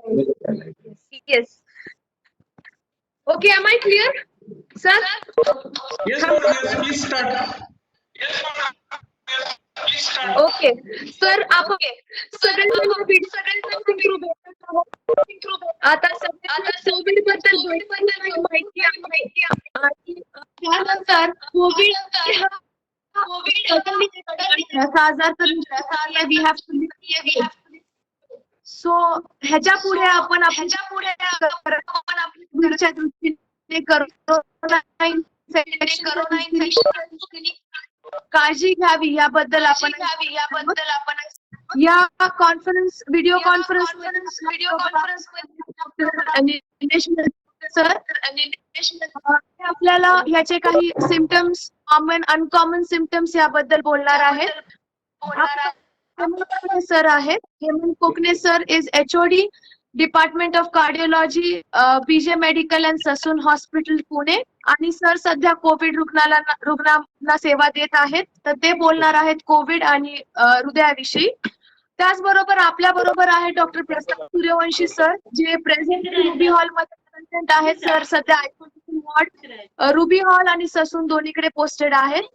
Yes. Okay, am I clear, sir? Yes, ma'am. Yes, please start. Okay, sir आपण सगळ्यांना video आता सगळ्यांना Covid बद्दल माहिती आहे आणि त्यानंतर कोविड वी हॅव सो ह्याच्या पुढे आपण पुढच्या दृष्टीने काळजी घ्यावी याबद्दल आपण या कॉन्फरन्स व्हिडिओ कॉन्फरन्स सर आपल्याला ह्याचे काही सिम्पटम्स कॉमन अनकॉमन सिम्पटम्स याबद्दल बोलणार आहेत सर आहेत हेमंत कोकणे sir is HOD department of cardiology BJ medical and Sassoon hospital Pune आणि सर सध्या कोविड रुग्णांना सेवा देत आहेत तर ते बोलणार आहेत कोविड आणि हृदयाविषयी त्याचबरोबर आपल्या बरोबर आहे डॉक्टर प्रसाद सूर्यवंशी सर जे प्रेझेंट रुबी हॉल मध्ये प्रेझेंट आहेत सर सध्या आयसोलेशन वॉर्ड रुबी हॉल आणि ससून दोन्हीकडे पोस्टेड आहेत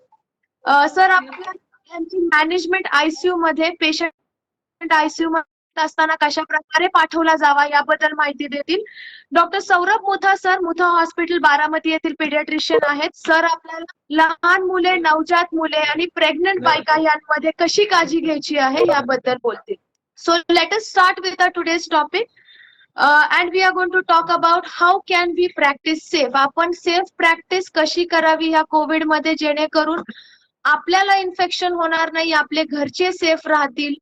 सर आपल्या मॅनेजमेंट ICU मध्ये पेशंट ICU मध्ये असताना कशा प्रकारे पाठवला जावा याबद्दल माहिती देतील doctor Saurabh Mutha sir Mutha hospital Baramati येथील पेडियाट्रिशियन आहेत सर आपल्याला लहान मुले नवजात मुले आणि प्रेग्नंट बायका यांमध्ये कशी काळजी घ्यायची आहे याबद्दल बोलतील so let us start with the today's topic and we are going to talk about how can we practice safe आपण सेफ प्रॅक्टिस कशी करावी ह्या कोविड मध्ये जेणेकरून आपल्याला इन्फेक्शन होणार नाही आपले घरचे सेफ राहतील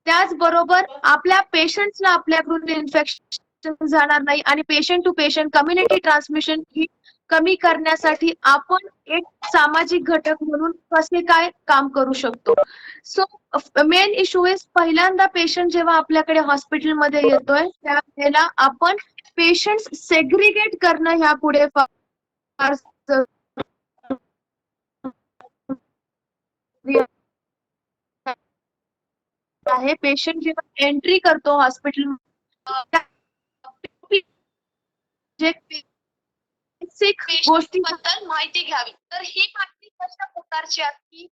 त्याचबरोबर आपल्या पेशंट्सला आपल्याकडून इन्फेक्शन जाणार नाही आणि patient to patient community transmission ही कमी करण्यासाठी आपण एक सामाजिक घटक म्हणून कसे काय काम करू शकतो सो मेन इश्यू इज पहिल्यांदा पेशंट जेव्हा आपल्याकडे हॉस्पिटलमध्ये येतोय त्यावेळेला आपण पेशंट्स सेग्रिगेट करणं ह्या पुढे फार आहे पेशंट जेव्हा एंट्री करतो हॉस्पिटल गोष्टीबद्दल माहिती घ्यावी तर ही माहिती कशा प्रकारची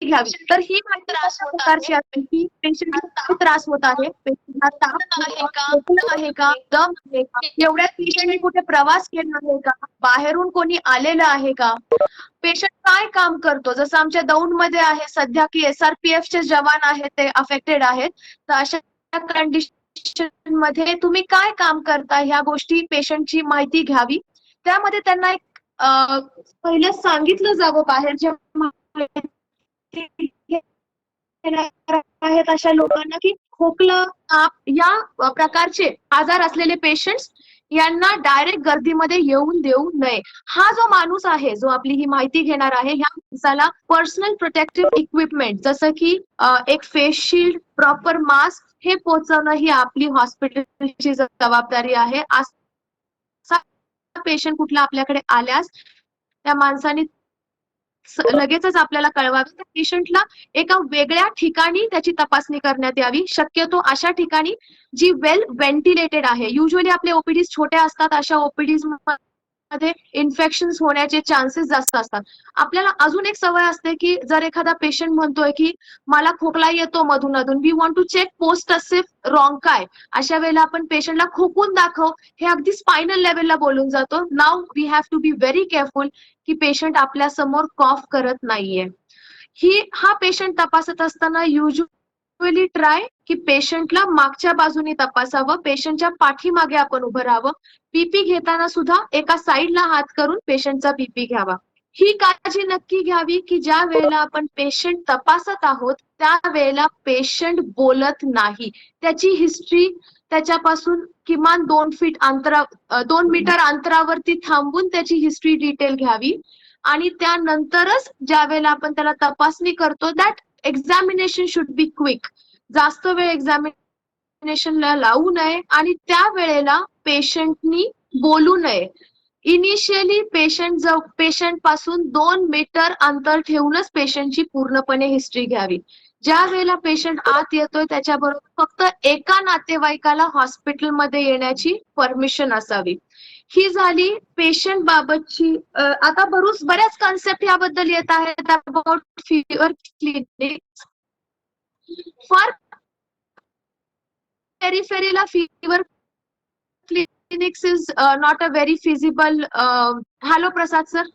घ्यावी तर ही माहिती कशा प्रकारची असते की पेशंटला त्रास होत आहे पेशंटला ताप आहे का दम आहे का एवढ्या पेशंटने कुठे प्रवास केला आहे का बाहेरून कोणी आलेलं आहे का पेशंट काय काम करतो जसं आमच्या दौंड मध्ये आहे सध्या की SRPF चे जवान आहेत ते अफेक्टेड आहेत तर अशा कंडिशन मध्ये तुम्ही काय काम करता ह्या गोष्टी पेशंटची माहिती घ्यावी त्यामध्ये त्यांना एक पहिलं सांगितलं जावं बाहेर जे आहेत अशा लोकांना की खोकला ताप या प्रकारचे आजार असलेले पेशंट्स यांना डायरेक्ट गर्दीमध्ये येऊन देऊ नये हा जो माणूस आहे जो आपली ही माहिती घेणार आहे ह्या माणसाला पर्सनल प्रोटेक्टिव्ह इक्विपमेंट जसं की एक फेस शिल्ड प्रॉपर मास्क हे पोहोचवणं ही आपली हॉस्पिटलची जबाबदारी आहे पेशंट कुठला आपल्याकडे आल्यास त्या माणसाने लगेचच आपल्याला कळवावे त्या पेशंटला एका वेगळ्या ठिकाणी त्याची तपासणी करण्यात यावी शक्यतो अशा ठिकाणी जी वेल व्हेंटिलेटेड आहे युजली आपले ओपीडीज छोट्या असतात अशा ओपीडीज मध्ये इन्फेक्शन होण्याचे चान्सेस जास्त असतात आपल्याला अजून एक सवय असते की जर एखादा पेशंट म्हणतोय की मला खोकला येतो मधून मधून we want to check post as if wrong काय अशा वेळेला आपण पेशंटला खोकून दाखव हे अगदी स्पायनल लेवलला बोलून जातो now we have to be very careful की पेशंट आपल्या समोर कॉफ करत नाहीये हा पेशंट तपासत असताना युजली ट्राय की पेशंटला मागच्या बाजूने तपासावं पेशंटच्या पाठीमागे आपण उभं राहावं BP घेताना सुद्धा एका साईडला हात करून पेशंटचा BP घ्यावा ही काळजी नक्की घ्यावी की ज्या वेळेला आपण पेशंट तपासत आहोत त्या वेळेला पेशंट बोलत नाही त्याची हिस्ट्री त्याच्यापासून किमान 2 मीटर अंतरावरती थांबून त्याची हिस्ट्री डिटेल घ्यावी आणि त्यानंतरच ज्या वेळेला आपण त्याला तपासणी करतो that examination should be quick जास्त वेळ एक्झामिनेशनला लावू नये आणि त्या वेळेला पेशंटनी बोलू नये इनिशियली पेशंट पासून 2 मीटर अंतर ठेवूनच पेशंटची पूर्णपणे हिस्ट्री घ्यावी ज्या वेळेला पेशंट आत येतोय त्याच्याबरोबर फक्त एका नातेवाईकाला हॉस्पिटलमध्ये येण्याची परमिशन असावी. ही झाली पेशंट बाबतची. आता बऱ्याच कन्सेप्ट याबद्दल येत आहेत अबाउट फीवर क्लिनिक. फार पेरिफेरीला fever clinics is not a very feasible. Hello, Prasad sir.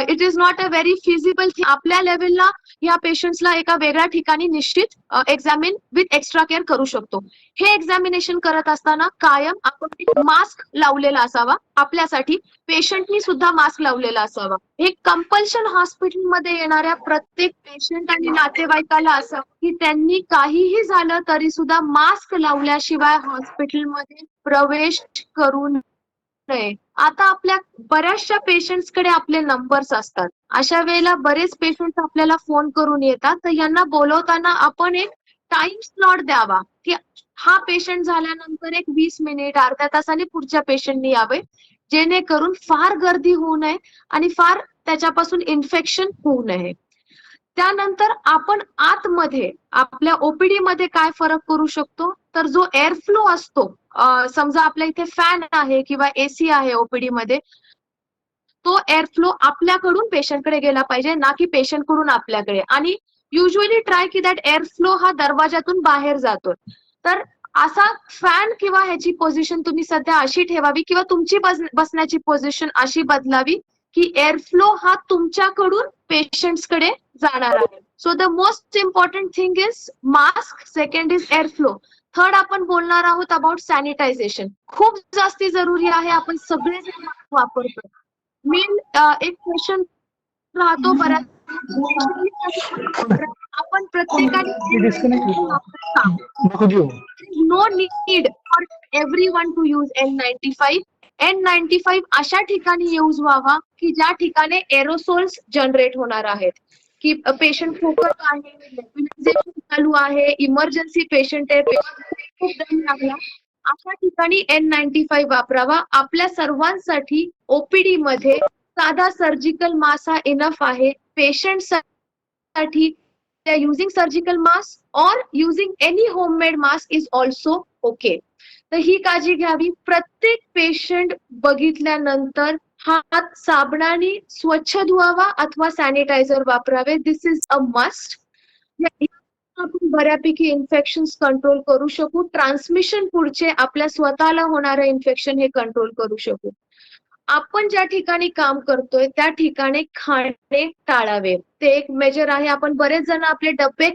It is not a very feasible thing. आपल्या लेवलला या पेशंट्सला एका वेगळ्या ठिकाणी निश्चित एक्झामिन विथ एक्स्ट्रा केअर करू शकतो. हे एक्झामिनेशन करत असताना कायम आपण मास्क लावलेला असावा. आपल्यासाठी पेशंटनी सुद्धा मास्क लावलेला असावा. हे कंपल्शन हॉस्पिटलमध्ये येणाऱ्या प्रत्येक पेशंट आणि नातेवाईकाला असावं की त्यांनी काहीही झालं तरी सुद्धा मास्क लावल्याशिवाय हॉस्पिटलमध्ये प्रवेश करू नये. आता आपल्या बऱ्याचशा पेशंट्स कडे आपले नंबर्स असतात. अशा वेळेला बरेच पेशंट्स आपल्याला फोन करून येतात, तर यांना बोलवताना आपण एक टाइम स्लॉट द्यावा की हा पेशंट झाल्यानंतर एक 20 मिनिट अर्ध्या तासाने पुढच्या पेशंटनी यावे, जेणेकरून फार गर्दी होऊ नये आणि फार त्याच्यापासून इन्फेक्शन होऊ नये. त्यानंतर आपण आतमध्ये आपल्या ओपीडी मध्ये काय फरक करू शकतो, तर जो एअर फ्लो असतो, समजा आपल्या इथे फॅन आहे किंवा एसी आहे ओपीडी मध्ये, तो एअर फ्लो आपल्याकडून पेशंटकडे गेला पाहिजे, ना की पेशंटकडून आपल्याकडे. आणि युजली ट्राय की दॅट एअर फ्लो हा दरवाजातून बाहेर जातो. तर असा फॅन किंवा ह्याची पोझिशन तुम्ही सध्या अशी ठेवावी किंवा तुमची बसण्याची पोझिशन अशी बदलावी की एअर फ्लो हा तुमच्याकडून पेशंट्सकडे जाणार आहे. So the most important thing is mask, second is air flow, third आपण बोलणार आहोत अबाउट सॅनिटायझेशन. खूप जास्ती जरुरी आहे. आपण सगळेजण मास्क वापरतो. मेन एक क्वेश्चन राहतो बऱ्याच, आपण प्रत्येकाने no need for everyone to use N95. N95 अशा ठिकाणी यूज व्हावा की ज्या ठिकाणी एरोसोल्स जनरेट होणार आहेत, की पेशंट फोकस आहे, नेब्युलायझेशन चालू आहे, इमर्जन्सी पेशंट आहे, खूप दम लागला, अशा ठिकाणी N95 वापरावा. आपल्या सर्वांसाठी ओपीडी मध्ये साधा सर्जिकल मास्क हा इनफ आहे. पेशंट साठी युझिंग सर्जिकल मास्क और using any homemade mask is also okay. तर ही काळजी घ्यावी. प्रत्येक पेशंट बघितल्यानंतर हात साबणाने स्वच्छ धुवावा अथवा सॅनिटायझर वापरावे. दिस इज अ मस्ट. आपण बऱ्यापैकी इन्फेक्शन कंट्रोल करू शकू. ट्रान्समिशन पुढचे आपल्या स्वतःला होणारे इन्फेक्शन हे कंट्रोल करू शकू. आपण ज्या ठिकाणी काम करतोय त्या ठिकाणी खाणे टाळावे. ते एक मेजर आहे. आपण बरेच जण आपले डबे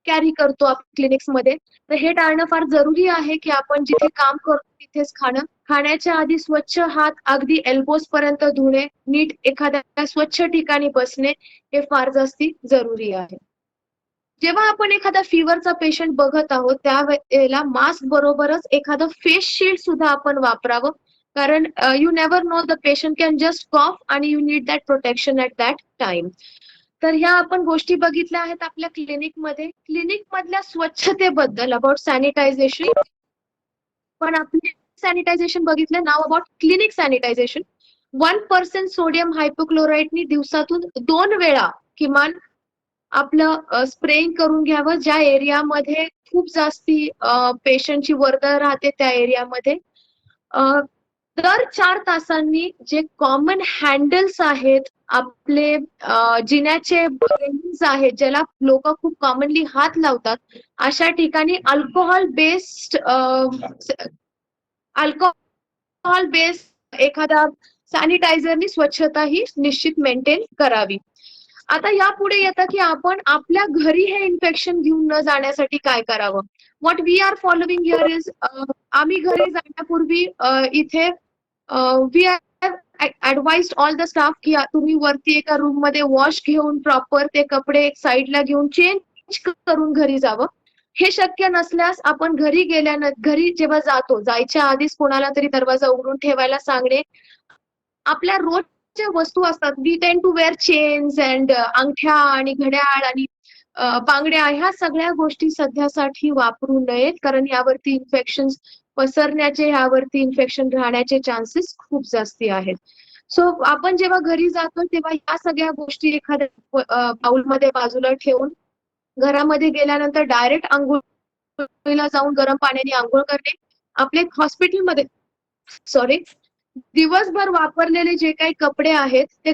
कॅरी करतो क्लिनिक्स मध्ये, तर हे टाळणं फार जरुरी आहे की आपण जिथे काम करतो तिथेच खाणं. खाण्याच्या आधी स्वच्छ हात अगदी एल्बोज पर्यंत धुणे, नीट एखाद्या स्वच्छ ठिकाणी बसणे हे फार जास्ती जरुरी आहे. जेव्हा आपण एखादा फिवरचा पेशंट बघत आहोत त्यावेळेला मास्क बरोबरच एखादं फेस शिल्ड सुद्धा आपण वापरावं. कारण you never know, the patient can just cough आणि you need that protection at that time. तर ह्या आपण गोष्टी बघितल्या आहेत आपल्या क्लिनिकमध्ये. क्लिनिक मधल्या स्वच्छतेबद्दल अबाउट सॅनिटायझेशन, पण आपण सॅनिटायझेशन बघितलं. नाव अबाउट क्लिनिक सॅनिटायझेशन. 1% सोडियम हायपोक्लोराईडनी दिवसातून 2 वेळा किमान आपलं स्प्रेइंग करून घ्यावं. ज्या एरियामध्ये खूप जास्ती पेशंटची वर्दळ राहते त्या एरियामध्ये. दर 4 तासांनी जे कॉमन हँडल्स आहेत, आपले जिन्याचे आहेत, ज्याला लोक खूप कॉमनली हात लावतात, अशा ठिकाणी अल्कोहोल बेस्ड एखादा सॅनिटायझरनी स्वच्छता ही निश्चित मेंटेन करावी. आता यापुढे येतं की आपण आपल्या घरी हे इन्फेक्शन घेऊन न जाण्यासाठी काय करावं. What we are following here is, आम्ही घरी जाण्यापूर्वी इथे we are advised all the staff की तुम्ही वरती एका रूम मध्ये वॉश घेऊन प्रॉपर ते कपडे एक साईडला घेऊन चेंज करून घरी जावं. हे शक्य नसल्यास आपण घरी जेव्हा जायच्या आधीच कोणाला तरी दरवाजा उघडून ठेवायला सांगणे. आपल्या रोजच्या वस्तू असतात, वी टेंड टू वेअर चेन्स अँड अंगठ्या आणि घड्याळ आणि बांगड्या, ह्या सगळ्या गोष्टी सध्यासाठी वापरू नयेत, कारण यावरती इन्फेक्शन पसरण्याचे, यावरती इन्फेक्शन राहण्याचे चान्सेस खूप जास्ती आहेत. सो आपण जेव्हा घरी जातो तेव्हा या सगळ्या गोष्टी एखाद्या बाउलमध्ये बाजूला ठेवून घरामध्ये गेल्यानंतर डायरेक्ट आंघोळीला जाऊन गरम पाण्याने आंघोळ करणे. आपले हॉस्पिटलमध्ये सॉरी दिवसभर वापरलेले जे काही कपडे आहेत ते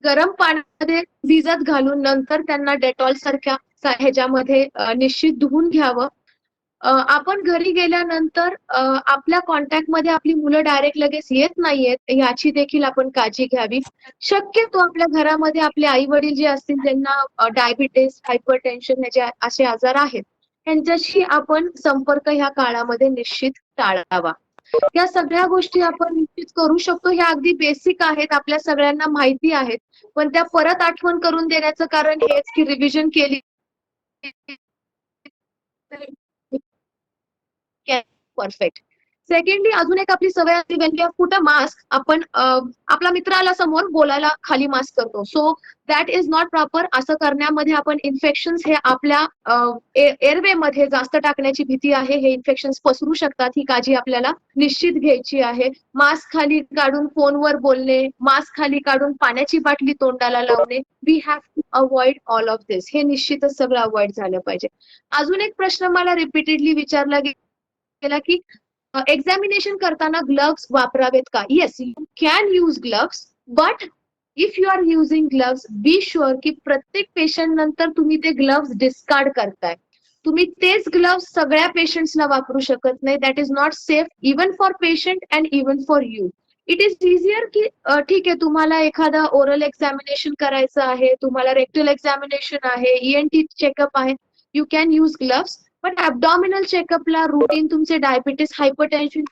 गरम पाण्यामध्ये भिजत घालून नंतर त्यांना डेटॉल सारख्या ह्याच्यामध्ये निश्चित धुवून घ्यावं. आपण घरी गेल्यानंतर आपल्या कॉन्टॅक्टमध्ये आपली मुलं डायरेक्ट लगेच येत नाहीयेत याची देखील आपण काळजी घ्यावी. शक्यतो आपल्या घरामध्ये आपले आई वडील जे असतील ज्यांना डायबिटीस, हायपरटेन्शन ह्याचे असे आजार आहेत त्यांच्याशी आपण संपर्क ह्या काळामध्ये निश्चित टाळावा. या सगळ्या गोष्टी आपण निश्चित करू शकतो. ह्या अगदी बेसिक आहेत, आपल्या सगळ्यांना माहिती आहेत, पण त्या परत आठवण करून देण्याचं कारण हेच की रिव्हिजन केली परफेक्ट. सेकंडली अजून एक आपली सवय असते when we put a mask आपण आपला मित्र आला समोर बोलायला खाली मास्क करतो. So that is not proper. असं करण्यामध्ये आपण इन्फेक्शन्स हे आपल्या एअरवे मध्ये जास्त टाकण्याची भीती आहे. हे इन्फेक्शन्स पसरू शकतात. ही काळजी आपल्याला निश्चित घ्यायची आहे. मास्क खाली काढून फोनवर बोलणे, मास्क खाली काढून पाण्याची बाटली तोंडाला लावणे, we have to avoid all of this. हे निश्चितच सगळं अवॉइड झालं पाहिजे. अजून एक प्रश्न मला रिपीटेडली विचारला गेला की एक्झामिनेशन करताना ग्लव्स वापरावेत का? Yes, you can use gloves, but if you are using gloves be sure की प्रत्येक पेशंट नंतर तुम्ही ते ग्लव्स डिस्कार्ड करताय. तुम्ही तेच ग्लव्स सगळ्या पेशंट्सला वापरू शकत नाही. That is not safe even for patient and even for you. It is easier की ठीक आहे तुम्हाला एखादा ओरल एक्झामिनेशन करायचं आहे, तुम्हाला रेक्टल एक्झामिनेशन आहे, ENT चेकअप आहे, यू कॅन यूज ग्लव्स. पण ॲब्डॉमिनल चेकअपला रुटीन तुमचे diabetes, hypertension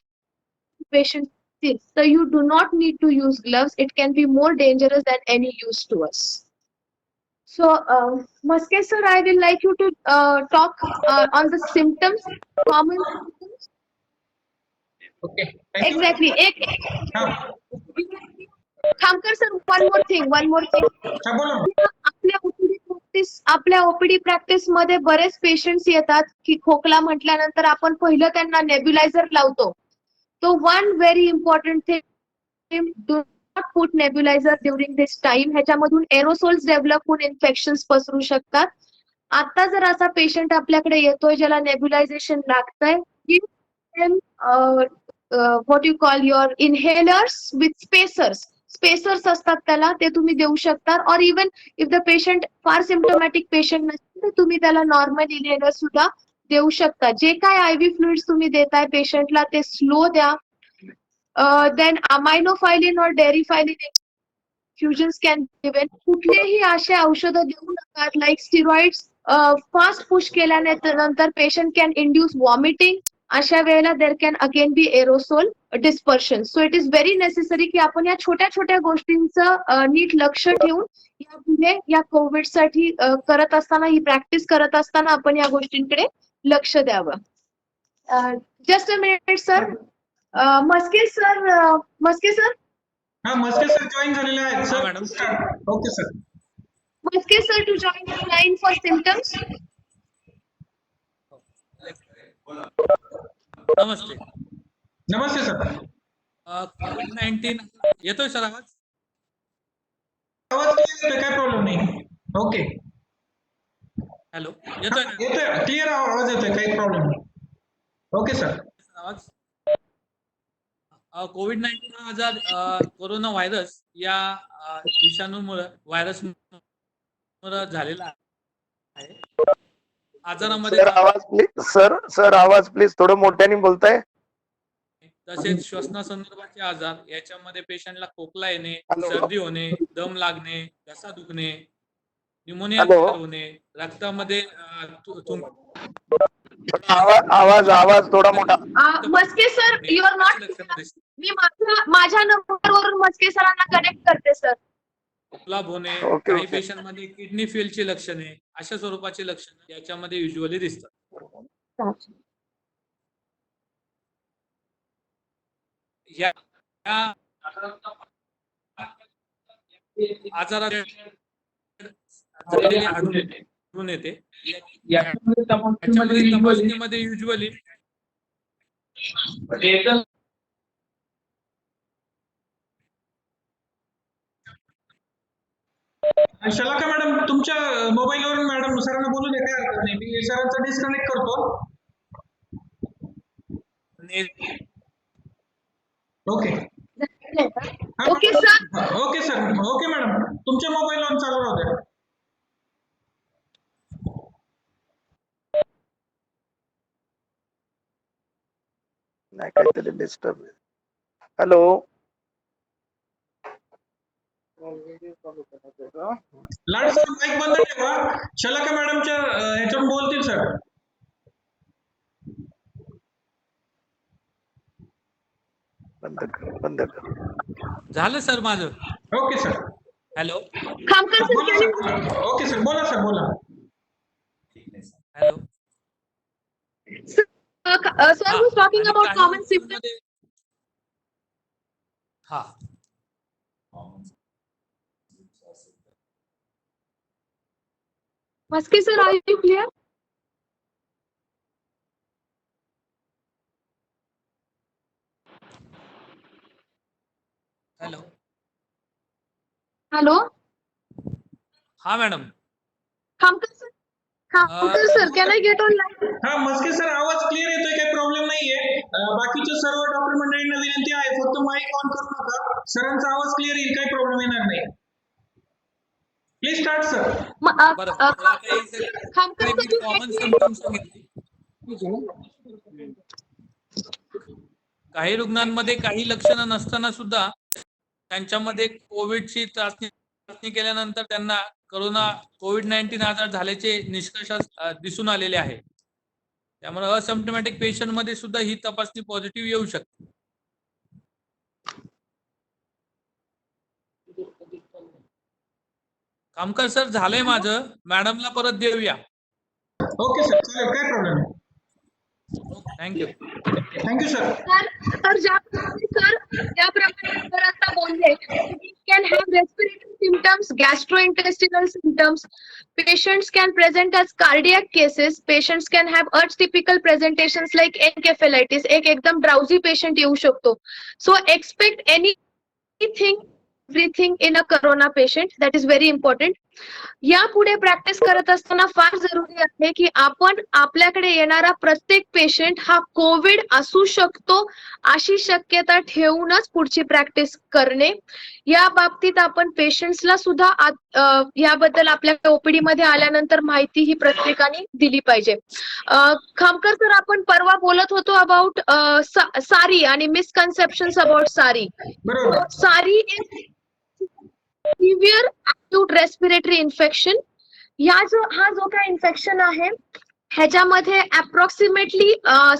patient so you do not need to use gloves. It can be more dangerous than any use to us. So, Maske sir, I will like you to talk on the symptoms, common symptoms. Okay. Thank you. Exactly. हा Thamkar sir, one more thing. हा बोला ना. आपल्या OPD practice मध्ये बरेच patients येतात की खोकला म्हटल्यानंतर आपण पहिलं त्यांना नेब्युलायझर लावतो. So one very important thing, do not put nebulizer during this time. ह्याच्यामधून एरोसोल्स डेव्हलप होऊन इन्फेक्शन्स पसरू शकतात. आता जर असा पेशंट आपल्याकडे येतोय ज्याला नेब्युलायझेशन लागतंय, give them what you call your inhalers with spacers. Spacers असतात त्याला, ते तुम्ही देऊ शकता. और इवन इफ द पेशंट फार सिम्प्टोमॅटिक पेशंट नसेल तर तुम्ही त्याला नॉर्मल इनहेलर सुद्धा देऊ शकता. जे काय IV फ्लुइड्स तुम्ही देताय पेशंटला ते स्लो द्या. देन अमायनोफायलिन और डेरिफायलिन infusions can be given. कुठलेही असे औषधं देऊ नका लाईक स्टिरॉइड्स फास्ट पुश केल्याने नंतर पेशंट कॅन इंड्यूस वॉमिटिंग. अशा वेळेला there can again be aerosol dispersion. So it is very necessary की आपण या छोट्या छोट्या गोष्टींचं नीट लक्ष ठेवून यापुढे या कोविडसाठी करत असताना, ही प्रॅक्टिस करत असताना आपण या गोष्टींकडे लक्ष द्यावं. Just a minute sir. Maske sir हा मस्के सर जॉईन झालेले आहेत sir. Madam. Okay sir. Maske sir to join the line for symptoms. नमस्ते. नमस्ते सर. कोविड-19 येतोय सर आवाज? आवाज क्लिअर येतोय, काय प्रॉब्लेम नाही. ओके. हॅलो, येतोय ना येतोय, क्लिअर आवाज येतोय, काही प्रॉब्लेम नाही. Okay sir. आवाज? कोविड-19 हा आजार कोरोना व्हायरस या विषाणूमुळे व्हायरसमुळे झालेला आहे. आजारामध्ये आवाज प्लीज थोडं मोठ्याने बोलताय. तसेच श्वसनासंदर्भाचे आजार, याच्यामध्ये पेशंटला खोकला येणे, हॅलो. सर्दी होणे, दम लागणे, घसा दुखणे, न्यूमोनिया हॅलो. होणे, रक्तामध्ये आवाज थोडा मोठा. Maske sir you are not. लक्षणं दिसतात. मी माझ्या नंबरवरून मस्के सरांना कनेक्ट करते सर. जुलाब होणे, ओके, काही ओके. पेशंट मध्ये किडनी फेलची लक्षणे, अशा स्वरूपाची लक्षणे याच्यामध्ये युजली दिसतात. या आजारात आढळून येते. याच्यामध्ये तपासणीमध्ये युजली शलाका मॅडम तुमच्या मोबाईलवरून मॅडम सरांना बोलू द्या, काय हरकत नाही. मी सरांचा डिस्कनेक्ट करतो. ने- okay. Okay sir. Okay sir. Okay madam, तुमच्या मोबाईलवरून चालू राहू द्या. नाही काहीतरी डिस्टर्ब. हॅलो. लाड सर माईक बंद ठेवा. शलाका मॅडमच्या ह्याच्यावरून बोलतील सर. बंद कर, बंद कर. झालं सर माझं. Okay sir. Hello Khamkar sir बोला सर. ओके सर, बोला सर, बोला. हॅलो. sir who's talking आणि about काही common symptoms. रुग्णांमध्ये- हा Maske sir, are you clear? Hello. Hello. हा madam. Kamkar sir. Kamkar sir, can I get on line? हा Maske sir, आवाज क्लिअर येतोय, काही प्रॉब्लेम नाहीये. बाकीच्या सर्व डॉक्टर मंडळींना विनंती आहे, फक्त माईक ऑन करू नका. सरांचा आवाज क्लिअर येईल, काही प्रॉब्लेम येणार नाही. Please start sir. बरं मला काही Kamkar sir, you common get me? Symptoms सांगितले. काही रुग्णांमध्ये काही लक्षणं नसताना सुद्धा त्यांच्यामध्ये कोविडची चाचणी केल्यानंतर त्यांना कोविड-19 आजार झाल्याचे निष्कर्ष दिसून आलेले आहे. त्यामुळे असिम्प्टोमॅटिक पेशंट मध्ये सुद्धा ही तपासणी पॉझिटिव्ह येऊ शकते. कामकर सर झालंय माझं, मॅडमला परत देऊया. ओके सर, चालेल, काय प्रॉब्लेम नाही. थँक्यू. Thank you sir. तर ज्याप्रमाणे सर आता बोलले, can have respiratory symptoms, gastrointestinal symptoms. Patients can present as cardiac cases. Patients can have atypical presentations like encephalitis. एक एकदम drowsy patient येऊ शकतो. So expect anything, everything in a corona patient. That is very important. यापुढे practice करत असताना फार जरुरी आहे की आपण आपल्याकडे येणारा प्रत्येक पेशंट हा कोविड असू शकतो अशी शक्यता ठेवूनच पुढची प्रॅक्टिस करणे. या बाबतीत आपण पेशंट्सला सुद्धा याबद्दल आपल्या ओपीडी मध्ये आल्यानंतर माहिती ही प्रत्येकाने दिली पाहिजे. खामकर सर, आपण परवा बोलत होतो अबाउट सारी आणि मिसकन्सेप्शन्स अबाउट सारी. बरोबर. सारी is severe acute respiratory infection. हा जो काय इन्फेक्शन आहे ह्याच्यामध्ये अप्रॉक्सिमेटली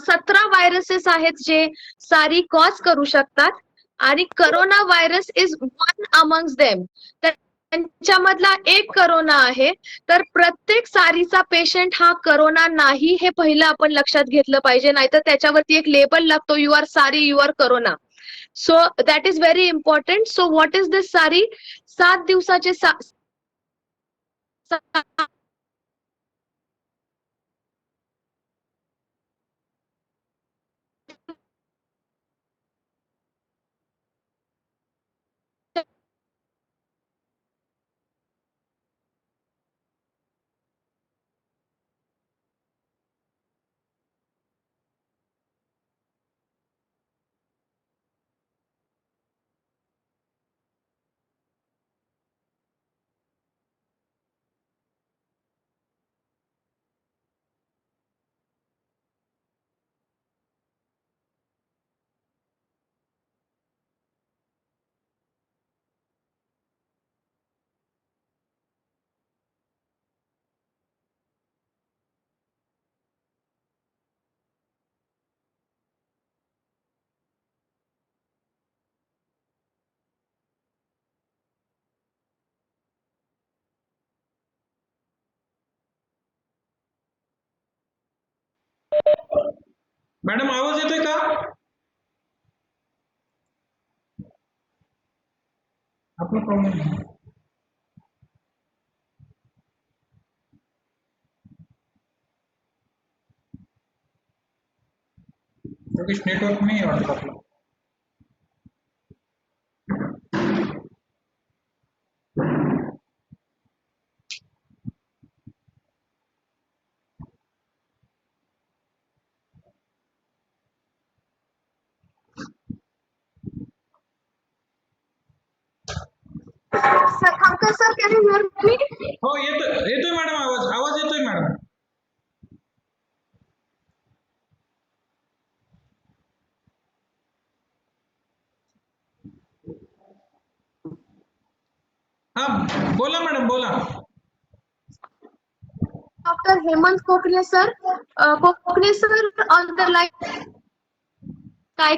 17 व्हायरसेस आहेत जे सारी कॉज करू शकतात आणि corona virus is one amongst them. त्यांच्यामधला एक करोना आहे. तर प्रत्येक सारीचा पेशंट हा करोना नाही हे पहिलं आपण लक्षात घेतलं पाहिजे, नाहीतर त्याच्यावरती एक लेबल लागतो, you are SARI, you are corona. So that is very important. So what is this सारी? 7 दिवसाचे मॅडम आवाज येतोय का? आपला प्रॉब्लेम नाही. योगेश, नेटवर्क नाही वाटत आपलं. Sir, Uncle sir, can you hear me? हो येतोय मॅडम आवाज येतोय मॅडम. हा बोला मॅडम बोला. Dr. Hemant Kokne sir, Kokne sir on the line.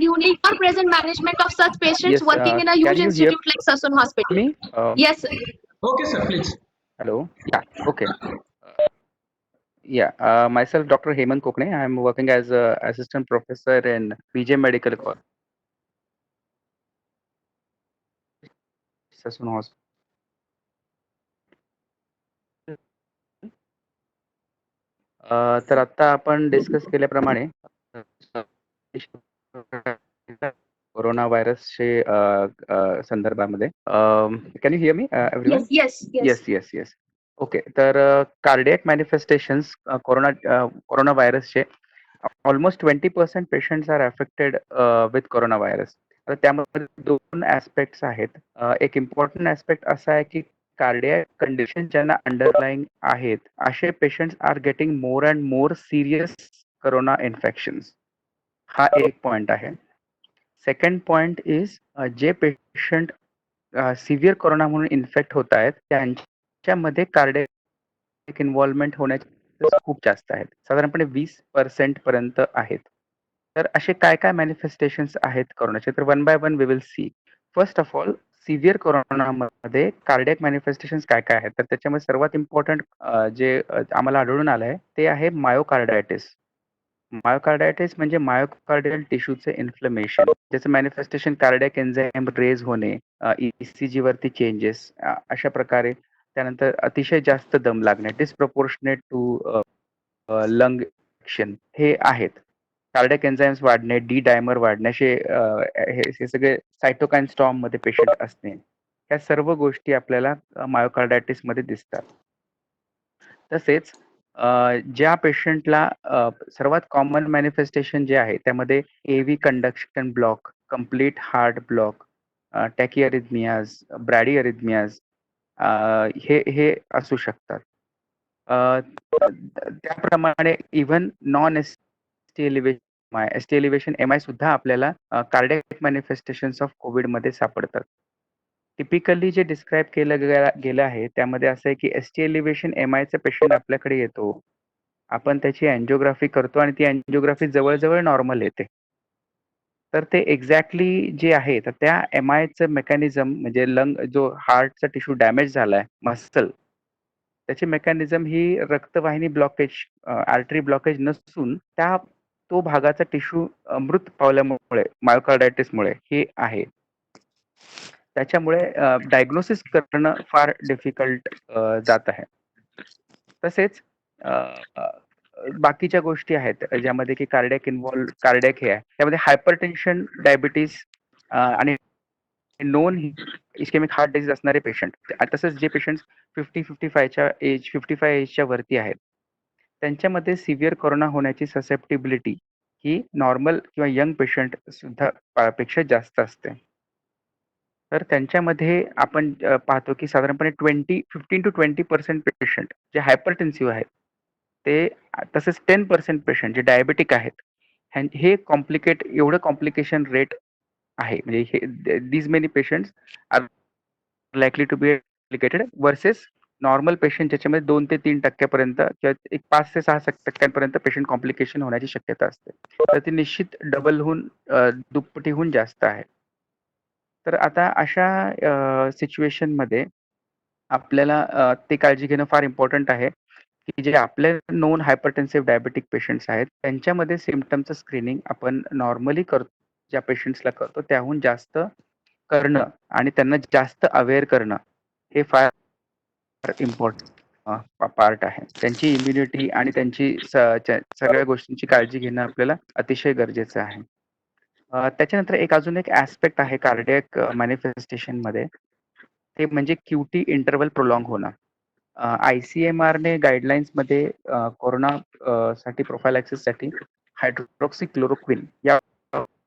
Unique or present management of such patients Yes, working in a can huge you hear institute like Sassoon Hospital. me? Yes, sir. Okay sir please. Hello. Yeah. Okay. Yeah. Myself, Dr. Hemant Kokne. I'm working as a assistant professor in PJ Medical College, Sassoon Hospital. तर आता आपण discuss केल्याप्रमाणे corona व्हायरसचे संदर्भामध्ये can you hear me everyone? Yes. Yes yes yes. Okay. तर cardiac manifestations corona व्हायरसचे almost 20% patients are affected with corona virus. तर त्यामध्ये दोन ऍस्पेक्ट्स आहेत. एक इम्पॉर्टंट ऍस्पेक्ट असा आहे की कार्डियक कंडिशन ज्यांना अंडरलाईंग आहेत असे patients are getting more and more serious corona infections. हा एक पॉइंट आहे. सेकंड पॉइंट इज जे पेशंट सिव्हिअर कोरोना म्हणून इन्फेक्ट होत आहेत त्यांच्यामध्ये कार्डियक इन्व्हॉल्वमेंट होण्याचे खूप जास्त आहेत. साधारणपणे 20% पर्यंत आहेत. तर असे काय काय मॅनिफेस्टेशन्स आहेत कोरोनाचे, तर one by one we will see. First of all severe कोरोनामध्ये कार्डियक मॅनिफेस्टेशन्स काय काय आहेत, तर त्याच्यामध्ये सर्वात इम्पॉर्टंट जे आम्हाला आढळून आलं आहे ते आहे मायोकार्डायटिस. मायोकार्डायटिस म्हणजे मायोकार्डियल टिश्यूचे इन्फ्लेमेशन, ज्याचं मॅनिफेस्टेशन कार्डियक एन्झाईम रेज होणे, ईसीजी वरती चेंजेस, अशा प्रकारे. त्यानंतर अतिशय जास्त दम लागणे, डिस्प्रपोर्शनेट टू लंग ऍक्शन, हे आहेत. कार्डियक एन्झाईम्स वाढणे, डी डायमर वाढणे, हे सगळे सायटोकाईन स्टॉर्म मध्ये पेशंट असणे, ह्या सर्व गोष्टी आपल्याला मायोकार्डायटिस मध्ये दिसतात. तसेच ज्या पेशंटला सर्वात कॉमन मॅनिफेस्टेशन जे आहे त्यामध्ये AV conduction block, complete heart block, tachyarrhythmias, bradyarrhythmias, हे असू शकतात. त्याप्रमाणे even non ST elevation MI सुद्धा आपल्याला कार्डियक मॅनिफेस्टेशन्स ऑफ कोविड मध्ये सापडतात. टिपिकली जे डिस्क्राईब केलं गेलं आहे त्यामध्ये असं आहे की एसटी एलिव्हेशन एमआयचा पेशंट आपल्याकडे येतो, आपण त्याची अँजिओग्राफी करतो आणि ती अँजिओग्राफी जवळजवळ नॉर्मल येते. तर ते एक्झॅक्टली जे आहे तर त्या एमआयचं मेकॅनिझम म्हणजे लंग, जो हार्टचा टिश्यू डॅमेज झालाय, मसल, त्याची मेकॅनिझम ही रक्तवाहिनी ब्लॉकेज, आर्टरी ब्लॉकेज नसून तो भागाचा टिश्यू मृत पावल्यामुळे, मायोकार्डायटिसमुळे हे आहे. त्याच्यामुळे डायग्नोसिस करणं फार डिफिकल्ट जात आहे. तसेच बाकीच्या गोष्टी आहेत ज्यामध्ये की कार्डियक हे आहे, त्यामध्ये हायपरटेन्शन, डायबिटीस आणि नोन इस्केमिक हार्ट डिसीज असणारे पेशंट, तसंच जे पेशंट 55 एजच्या वरती आहेत त्यांच्यामध्ये सिव्हिअर कोरोना होण्याची ससेप्टिबिलिटी ही नॉर्मल किंवा यंग पेशंट सुद्धा पेक्षा जास्त असते. तर त्यांच्यामध्ये आपण पाहतो की साधारणपणे 15 to 20% पेशंट जे हायपरटेन्सिव्ह आहेत ते, तसेच 10% पेशंट जे डायबेटिक आहेत, हे एवढं कॉम्प्लिकेशन रेट आहे. म्हणजे these many patients are likely to be complicated versus normal patient, ज्याच्यामध्ये 2 ते 3% किंवा 5 ते 6% पेशंट कॉम्प्लिकेशन होण्याची शक्यता असते. तर ती निश्चित डबलहून दुप्पटीहून जास्त आहे. तर आता अशा सिच्युएशनमध्ये आपल्याला ते काळजी घेणं फार इम्पॉर्टंट आहे की जे आपले नोन हायपरटेन्सिव्ह डायबेटिक पेशंट्स आहेत त्यांच्यामध्ये सिम्पटमचं स्क्रीनिंग आपण नॉर्मली करतो, ज्या पेशंट्सला करतो त्याहून जास्त करणं आणि त्यांना जास्त अवेअर करणं हे फार इम्पॉर्टंट पार्ट आहे. त्यांची इम्युनिटी आणि त्यांची सगळ्या गोष्टींची काळजी घेणं आपल्याला अतिशय गरजेचं आहे. त्याच्यानंतर अजून एक ऍस्पेक्ट आहे कार्डियक मॅनिफेस्टेशन मध्ये, ते म्हणजे क्यूटी इंटरव्हल प्रोलॉंग होणं. ICMR ने गाईडलाईन्स मध्ये कोरोना साठी प्रोफायलॅक्सिस साठी हायड्रोक्सिक्लोरोक्विन या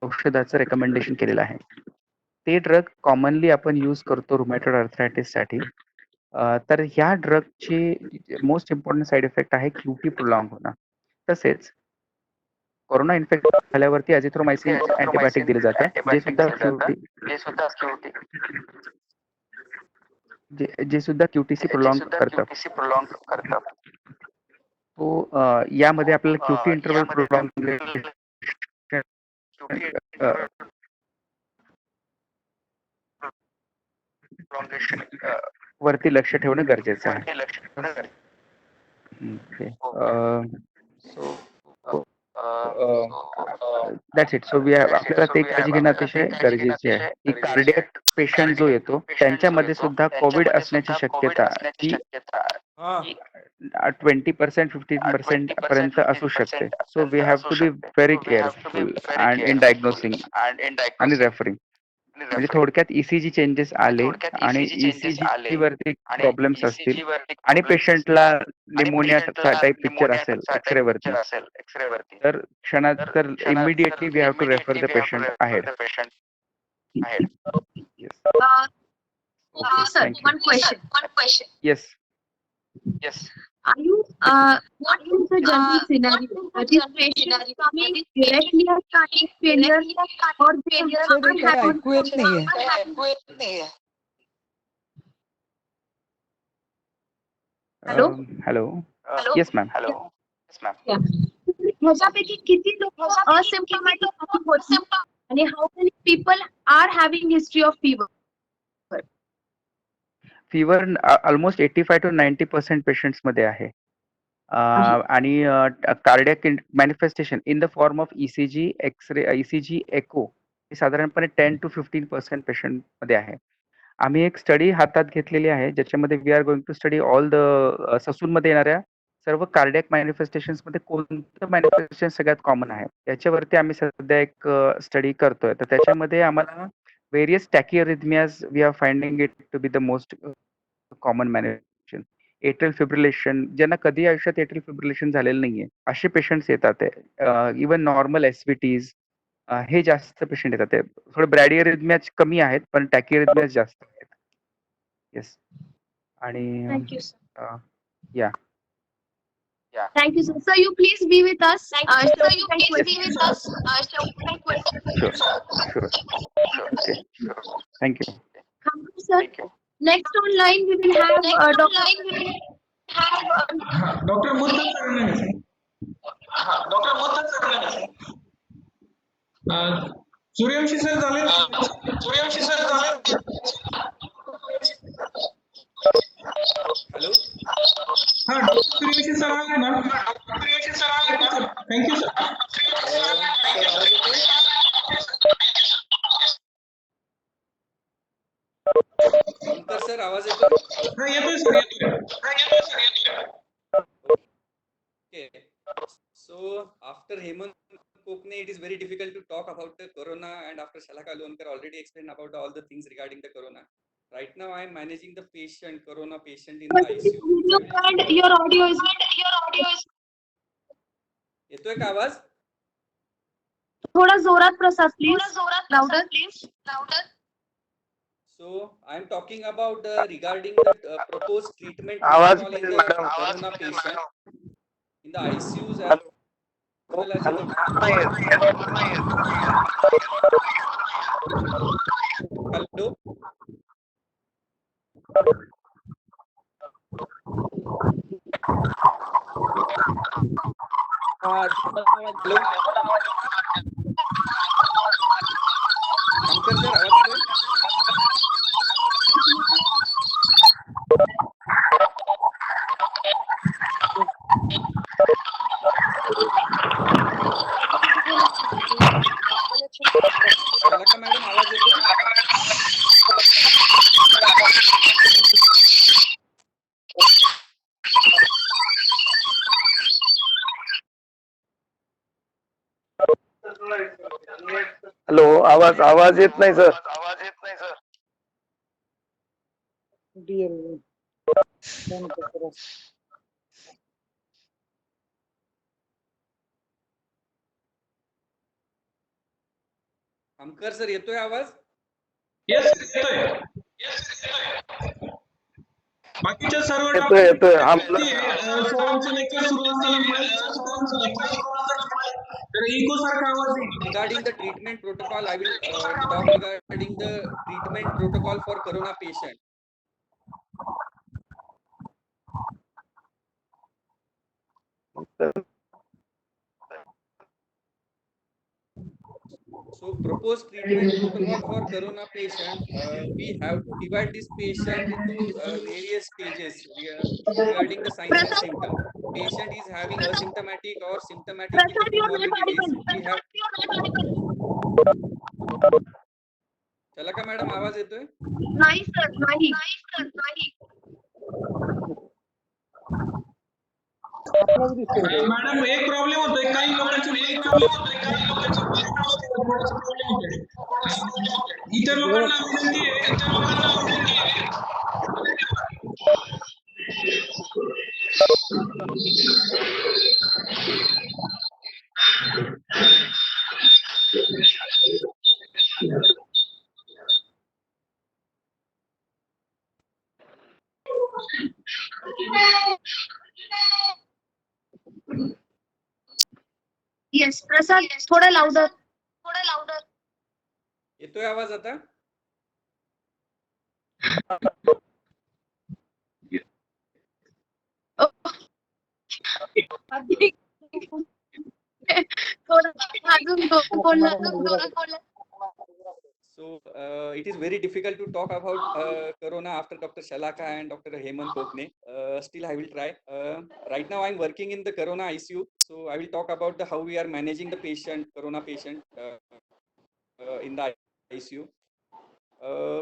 औषधाचं रेकमेंडेशन केलेलं आहे. ते ड्रग कॉमनली आपण यूज करतो रुमॅटॉइड अर्थरायटिससाठी. तर ह्या ड्रगची मोस्ट इम्पॉर्टंट साइड इफेक्ट आहे क्यूटी प्रोलॉंग होणं. तसेच कोरोना इन्फेक्शन झाल्यावरती अझिथ्रोमायसिन अँटीबायोटिक दिलं जातं, जे सुद्धा क्यूटीसी प्रोलॉंग करतं. तो यामध्ये आपल्याला क्यूटी इंटरवल प्रोलॉंगेशन वरती लक्ष ठेवणं गरजेचं आहे. Okay. That's it. सो आपल्याला ते काळजी घेणं अतिशय गरजेचे आहे की कार्डियक पेशंट जो येतो त्यांच्यामध्ये सुद्धा कोविड असण्याची शक्यता ही 20% 15% पर्यंत असू शकते. So we have to be very careful and in diagnosing आणि रेफरिंग. म्हणजे थोडक्यात ईसीजी चेंजेस आले आणि ईसीजी वरती प्रॉब्लेम्स असतील आणि पेशंटला निमोनियाचा टाईप पिक्चर असेल एक्सरे वरती, तर क्षणात तर immediately we have to refer the patient ahead. Okay, sir. One question. Yes. Are you, what is the general scenario? Are these patients coming directly as cardiac failure or they sir काय ऐकू येत नाहीये. Hello? Hello. Yes ma'am. Yeah. ह्याच्यापैकी किती लोक asymptomatic होती आणि how many people are having history of fever? Fever almost 85 to 90% patients मध्ये आहे. आणि cardiac manifestation in the form of ECG, X-ray, ECG, echo हे साधारणपणे 10 to 15% पेशंट मध्ये आहे. आम्ही एक स्टडी हातात घेतलेली आहे ज्याच्यामध्ये we are going to study all the ससूनमध्ये येणाऱ्या सर्व कार्डियक मॅनिफेस्टेशन्स मध्ये कोणतं मॅनिफेस्टेशन सगळ्यात कॉमन आहे याच्यावरती आम्ही सध्या एक स्टडी करतोय. तर त्याच्यामध्ये आम्हाला various tachyarrhythmias we are finding it to be the most common manifestation. Atrial fibrillation, ज्यांना कधी आयुष्यात एट्रियल फिब्रिलेशन झालेलं नाहीये असे पेशंट्स येतात. इव्हन नॉर्मल एसव्हीटीज हे जास्त पेशंट येतात. ते थोडे ब्रॅडिअरिथमियाज कमी आहेत पण टॅकिअरिथमियाज जास्त आहेत. येस. आणि Thank you, sir. या Thank you, sir. Sir, you please be with us. Sure. Sure. Okay. Thank you. Sir. Next online we will have Dr. Doctor मुद्दल सर. सूर्यवंशी सर झाले. हॅलो. हा, डॉक्टर सूर्यवंशी सर आहेत ना. Thank you sir. Shankar sir आवाज येतोय? हा, येतोय सर, येतोय. Okay. So after Hemant Kokne, it is very difficult to talk about the corona, and after Shalaka Lonkar already explained about all the things regarding the corona. Right now I am managing the corona patient in the ICU. And your audio is येतोय का आवाज? थोड़ा जोरात प्रसाद please. Louder. So I am talking about regarding the proposed treatment आवाज protocol in please, the madam. corona patient in the ICUs as well as in the hello. Hello. Shankar sir आवाज येतोय? शालका madam आवाज येतोय? हॅलो, आवाज येत नाही sir. Shankar sir येतोय आवाज? येस येतोय. बाकीच्या सर्व येतोय. हा मला सरांचं लेक्चर सुरू असताना तर इको सारखा आवाज येईल. Regarding the treatment protocol, I will talk regarding the treatment protocol for corona patient. So proposed treatment protocol for corona patient, we have to divide this patient into various stages regarding the signs and symptoms. Patient is having asymptomatic or symptomatic with the प्रसाद येऊन गेले पाणी comorbidities. पण. We have. चला का madam आवाज येतोय? नाही sir नाही. मॅडम एक प्रॉब्लेम होतोय, काही लोकांचे प्रॉब्लेम होतोय. इतर लोकांना विनंती आहे. येस प्रसाद थोडं लाउडर. येतोय आवाज आता? थोडं अजून बोलला. So it is very difficult to talk about corona after Dr. Shalaka and Dr. Hemant Kokne. Still, I will try. Right now, I'm working in the corona ICU, so I will talk about how we are managing the patient, corona patient in the ICU.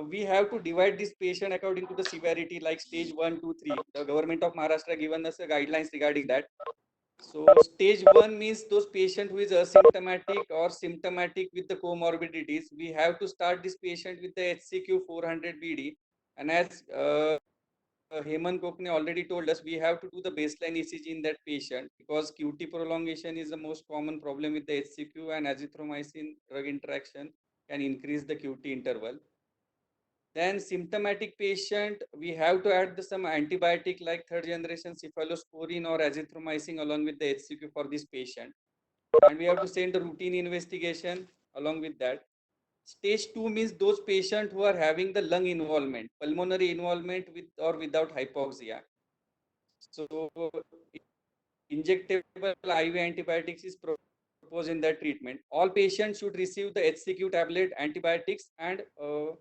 We have to divide this patient according to the severity, like stage 1, 2, 3. The government of Maharashtra given us guidelines regarding that. So stage 1 means those patient who is asymptomatic or symptomatic with the comorbidities. We have to start this patient with the HCQ 400 BD. And as Hemant Kokne already told us, we have to do the baseline ECG in that patient because QT prolongation is the most common problem with the HCQ, and azithromycin drug interaction can increase the QT interval. Then symptomatic patient, we have to add some antibiotic like third generation cephalosporin or azithromycin along with the HCQ for this patient. And we have to send the routine investigation along with that. Stage 2 means those patients who are having the lung involvement, pulmonary involvement with or without hypoxia. So injectable IV antibiotics is proposed in that treatment. All patients should receive the HCQ tablet, antibiotics, and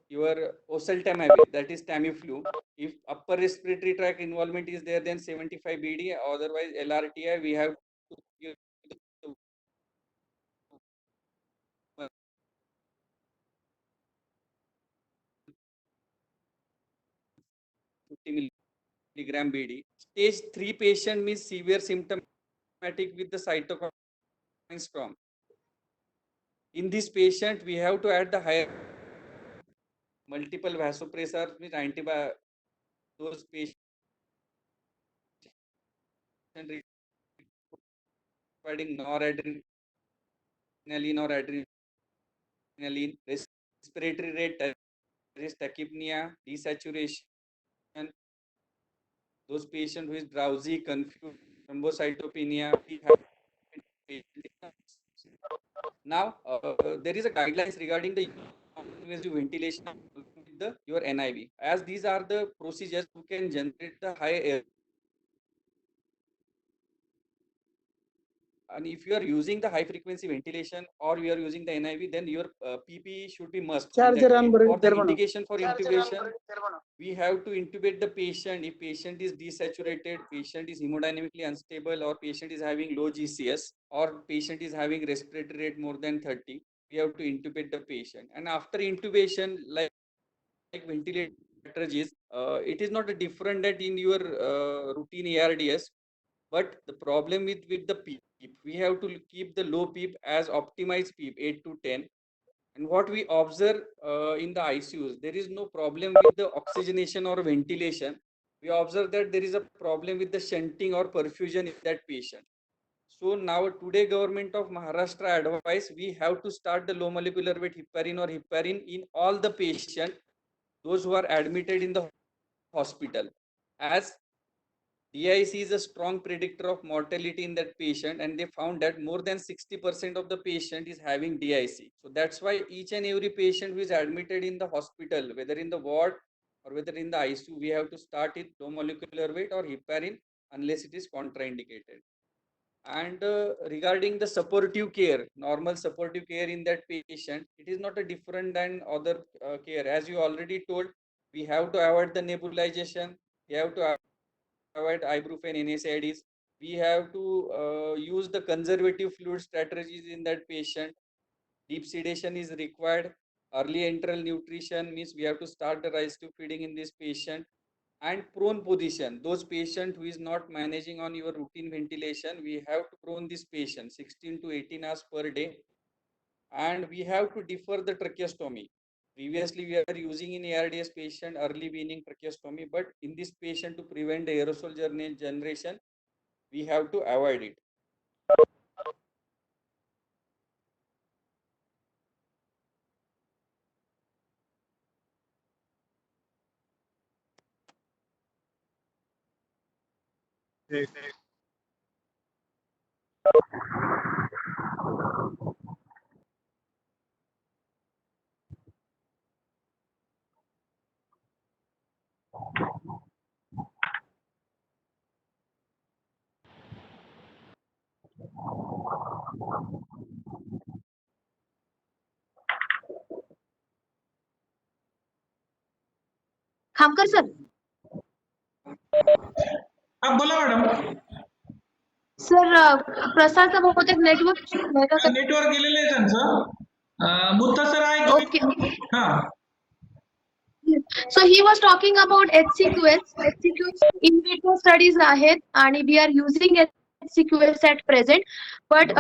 your oseltamivir, that is Tamiflu. If upper respiratory tract involvement is there, then 75 BD. Otherwise, LRTI, we have to give 50 milligram BD. Stage 3 patient means severe symptomatic with the cytokine storm. In this patient, we have to add the higher multiple vasopressors with antibiotics. Those patients requiring noradrenaline or adrenaline, respiratory rate, tachypnea, desaturation. Those patients who is drowsy, confused, thrombocytopenia. Now, there is a guidelines regarding the invasive ventilation with your NIV. As these are the procedures who can generate the high air. And if you are using the high frequency ventilation or you are using the NIV, then your PPE should be must. For the indication for intubation, we have to intubate the patient if patient is desaturated, patient is hemodynamically unstable, or patient is having low GCS, or patient is having respiratory rate more than 30. We have to intubate the patient. And after intubation, like ventilator strategies, it is not different that in your routine ARDS. But the problem with the PEEP, we have to keep the low PEEP as optimized PEEP 8 to 10. And what we observe in the ICUs, there is no problem with the oxygenation or ventilation. We observe that there is a problem with the shunting or perfusion in that patient. So now today government of Maharashtra advice we have to start the low molecular weight heparin or heparin in all the patient, those who are admitted in the hospital, as DIC is a strong predictor of mortality in that patient, and they found that more than 60% of the patient is having DIC. So that's why each and every patient who is admitted in the hospital, whether in the ward or whether in the ICU, we have to start it low molecular weight or heparin unless it is contraindicated. And regarding the supportive care, normal supportive care in that patient, it is not a different than other care. As you already told, we have to avoid the nebulization, we have to avoid ibuprofen, NSAIDs. We have to use the conservative fluid strategies in that patient. Deep sedation is required. Early enteral nutrition means we have to start the restorative feeding in this patient. And prone position, those patient who is not managing on your routine ventilation, we have to prone this patient 16 to 18 hours per day. And we have to defer the tracheostomy. Previously, we are using in ARDS patient early weaning tracheostomy, but in this patient to prevent the aerosol generation, we have to avoid it. Khamkar sir. हा बोला madam. Sir प्रसादचा बहुतेक network network गेलेलं आहे त्यांचं. मुत्ता sir आहे का? Okay. हा. So he was talking about HCQS. HCQS in vitro studies आहेत आणि we are using HCQS at present, but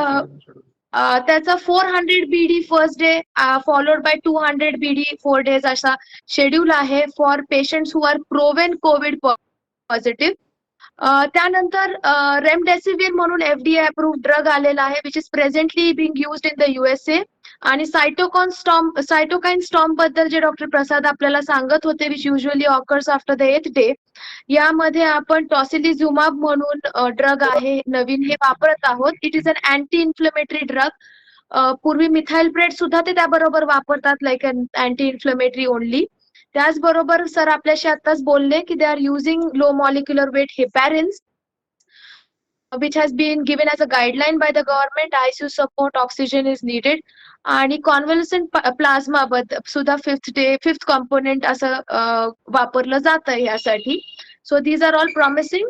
त्याचा 400 BD first day followed by 200 BD 4 days असा शेड्यूल आहे for patients who are proven Covid positive. त्यानंतर remdesivir म्हणून FDA approved drug आलेला आहे which is presently being used in the USA. आणि cytokine storm बद्दल जे डॉक्टर प्रसाद आपल्याला सांगत होते which usually occurs after the 8th day, यामध्ये आपण टॉसिलिझुमाब म्हणून ड्रग आहे नवीन हे वापरत आहोत. It is an anti inflammatory drug. पूर्वी मिथाइलप्रेट सुद्धा ते त्याबरोबर वापरतात like an anti inflammatory only. त्याचबरोबर सर आपल्याशी आताच बोलले की they are using low molecular weight heparins which has been given as a guideline by the government. ICU support, oxygen is needed. आणि कॉन्व्हल्संट प्लाझ्मा सुद्धा फिफ्थ कॉम्पोनेंट असं वापरलं जातं यासाठी. So these are all promising.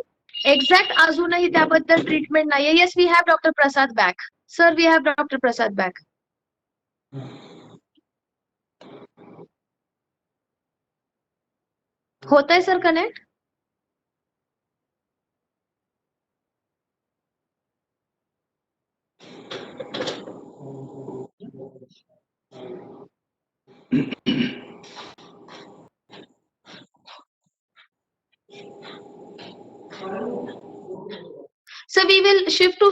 Exact अजूनही त्याबद्दल treatment नाहीये. Yes we have doctor Prasad back. Sir we have doctor Prasad back. होतंय sir connect? So we will shift to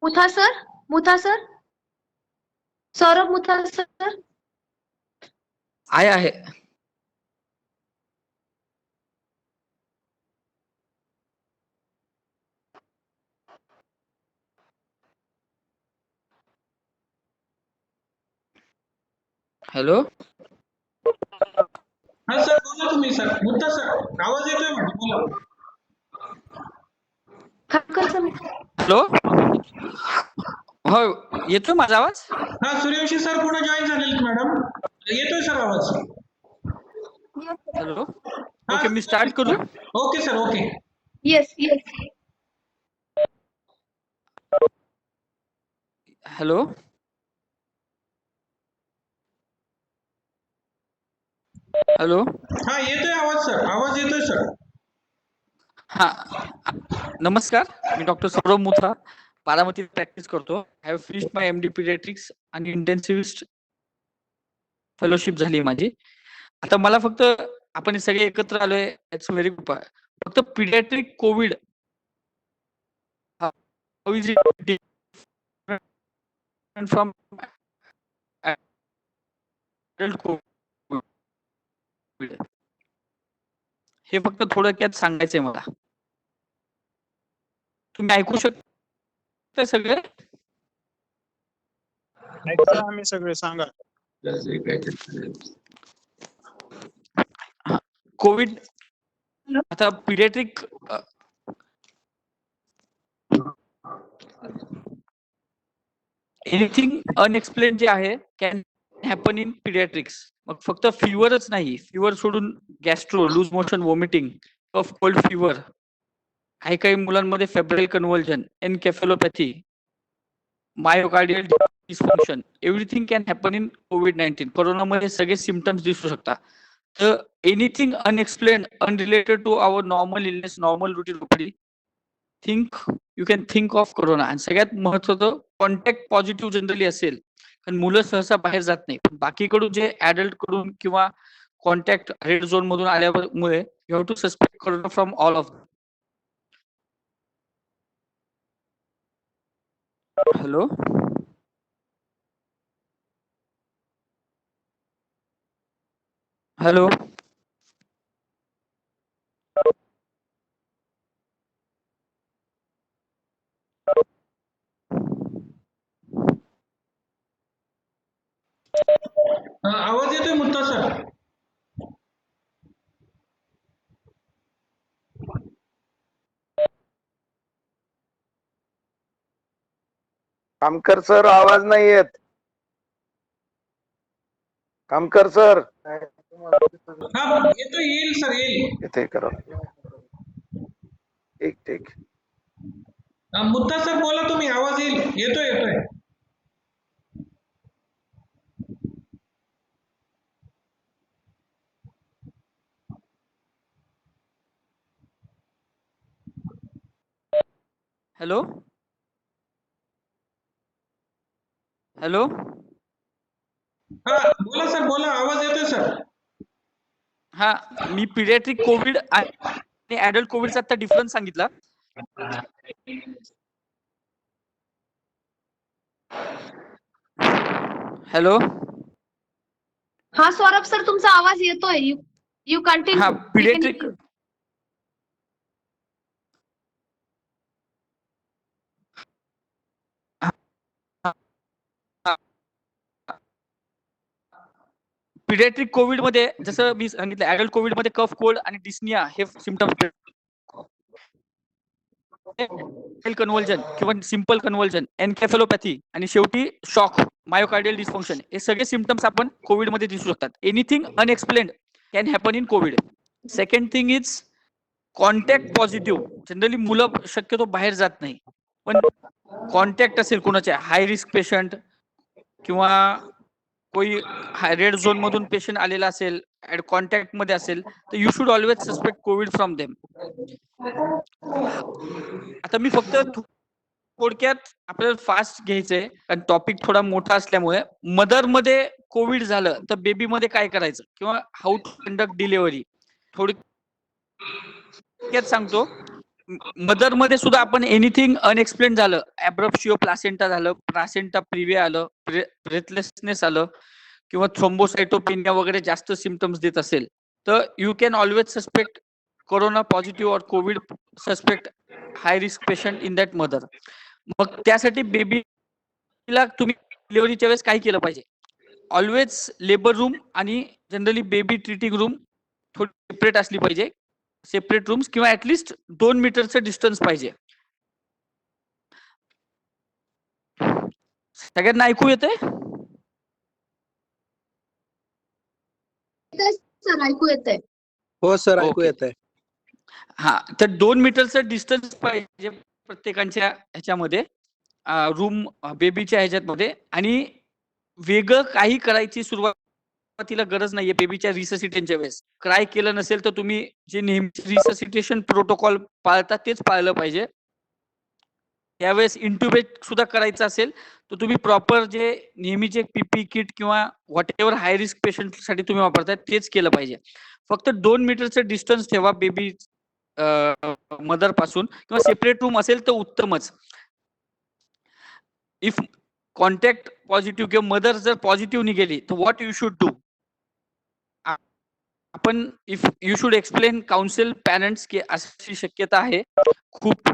Mutha sir. Mutha sir. Saurabh Mutha sir. आहे. Hello. हा sir बोला तुम्ही sir. मुत्ता sir आवाज येतोय मॅडम बोला. हॅलो. हो येतोय माझा आवाज? हा सूर्यवंशी सर पुन्हा जॉईन झालेले मॅडम. येतोय सर आवाज. हॅलो. ओके मी स्टार्ट करू? Okay sir okay. Yes yes. Hello. Hello. हा येतोय आवाज सर. आवाज येतोय सर. हा नमस्कार, मी डॉक्टर सौरभ मुथा, बारामती प्रॅक्टिस करतो. I have finished my MD paediatrics आणि इंटेन्सिव्हिस्ट फेलोशिप झाली माझी. आता मला फक्त आपण सगळे एकत्र आलोय, इट्स व्हेरी गुड. फक्त paediatric Covid how is it different from adult COVID? हे फक्त थोडक्यात सांगायचंय मला. तुम्ही ऐकू शकता सगळे? ऐकतो आम्ही सगळे, सांगा. कोविड आता पिडियाट्रिक एनिथिंग अनएक्सप्लेन जे आहे कॅन हॅपन इन पिडियाट्रिक्स. मग फक्त फीवरच नाही, फीवर सोडून gastro, loose motion, vomiting, cough, cold fever, काही मुलांमध्ये febrile convulsion, encephalopathy, myocardial dysfunction, everything can happen in कोविड-19. कोरोनामध्ये सगळे सिम्पटम्स दिसू शकतात. तर anything unexplain, unrelated to our normal illness, normal routine you can think of corona. आणि सगळ्यात महत्वाचं कॉन्टॅक्ट पॉझिटिव्ह जनरली असेल, कारण मुलं सहसा बाहेर जात नाही. पण बाकीकडून जे ऍडल्ट कडून किंवा कॉन्टॅक्ट रेड झोन मधून आल्यामुळे you have to suspect corona from all of. Hello, hello, आवाज येतोय मुत्ता सर? कामकर सर आवाज नाही येत. कामकर सर हा येतोय, येईल सर, येईल. इथे करा. ठीक ठीक. मुत्ता सर बोला तुम्ही, आवाज येईल. येतोय येतोय. हॅलो, हॅलो, हा बोला सर, बोला, आवाज येतोय सर. हा, मी पिडियाट्रिक कोविड आणि ऍडल्ट कोविडचा आता डिफरन्स सांगितला. हॅलो, हा सौरभ सर, तुमचा आवाज येतोय. यू हा, कंटिन्यू. पिडियाट्रिक पिडियाट्रिक कोविड मध्ये जसं मी सांगितलं, ऍडल्ट कोविड मध्ये कफ, कोल्ड आणि डिस्निया हे सिम्पटम्स, कन्व्हल्जन किंवा सिंपल कन्व्हल्जन, एनकेफेलोपॅथी आणि शेवटी शॉक, मायोकार्डियल डिस्फंक्शन, हे सगळे सिम्पटम्स आपण कोविड मध्ये दिसू शकतात. Anything unexplained can happen in Covid. Second thing is contact positive. Generally मुलं शक्यतो बाहेर जात नाही, पण कॉन्टॅक्ट असेल कुणाचे, हाय रिस्क पेशंट किंवा कोई रेड झोन मधून पेशंट आलेला असेल, कॉन्टॅक्ट मध्ये असेल, तर you should always suspect Covid from them. आता मी फक्त थोडक्यात आपल्याला फास्ट घ्यायचंय, कारण टॉपिक थोडा मोठा असल्यामुळे. मदर मध्ये कोविड झालं तर बेबी मध्ये काय करायचं किंवा हाऊ टू कंडक्ट डिलिव्हरी थोडक्यात सांगतो. मदर मध्ये सुद्धा आपण एनिथिंग अनएक्सप्लेन झालं, ऍब्रप्शिओ प्लासेंटा झालं, प्लासेंटा प्रिव्हिया आलं, ब्रेथलेसनेस आलं किंवा थ्रोम्बोसाइटोपेनिया वगैरे जास्त सिम्पटम्स देत असेल, तर you can always suspect corona positive or COVID suspect high risk patient in that mother. मग त्यासाठी बेबीला तुम्ही डिलिव्हरीच्या वेळेस काय केलं पाहिजे? ऑलवेज लेबर रूम आणि जनरली बेबी ट्रीटिंग रूम थोडी सेपरेट असली पाहिजे. सेपरेट रूम्स किंवा ऍटलिस्ट 2 मीटरचं डिस्टन्स पाहिजे. सगळ्यांना ऐकू येतंय? सर ऐकू येतंय. हो सर, ऐकू ओके. येत आहे. हा, तर 2 मीटरचं डिस्टन्स पाहिजे प्रत्येकाच्या ह्याच्यामध्ये, रूम बेबीच्या ह्याच्यामध्ये. आणि वेगळं काही करायची सुरुवातीला गरज नाहीये. बेबीच्या रिससिटेशनच्या वेळेस क्राय केलं नसेल तर तुम्ही जे नेहमी रिससिटेशन प्रोटोकॉल पाळता तेच पाळलं पाहिजे. त्यावेळेस इंट्युबेट सुद्धा करायचं असेल तर तुम्ही प्रॉपर जे नेहमीचे पीपी किट किंवा व्हॉट एव्हर हाय रिस्क पेशंटसाठी तुम्ही वापरताय तेच केलं पाहिजे. फक्त 2 मीटरचं डिस्टन्स ठेवा बेबी मदर पासून, किंवा सेपरेट रूम असेल तर उत्तमच. इफ कॉन्टॅक्ट पॉझिटिव्ह किंवा मदर जर पॉझिटिव्ह निघाली तर व्हॉट यू शुड डू. आपण if you should explain council parents की अशी शक्यता आहे, खूप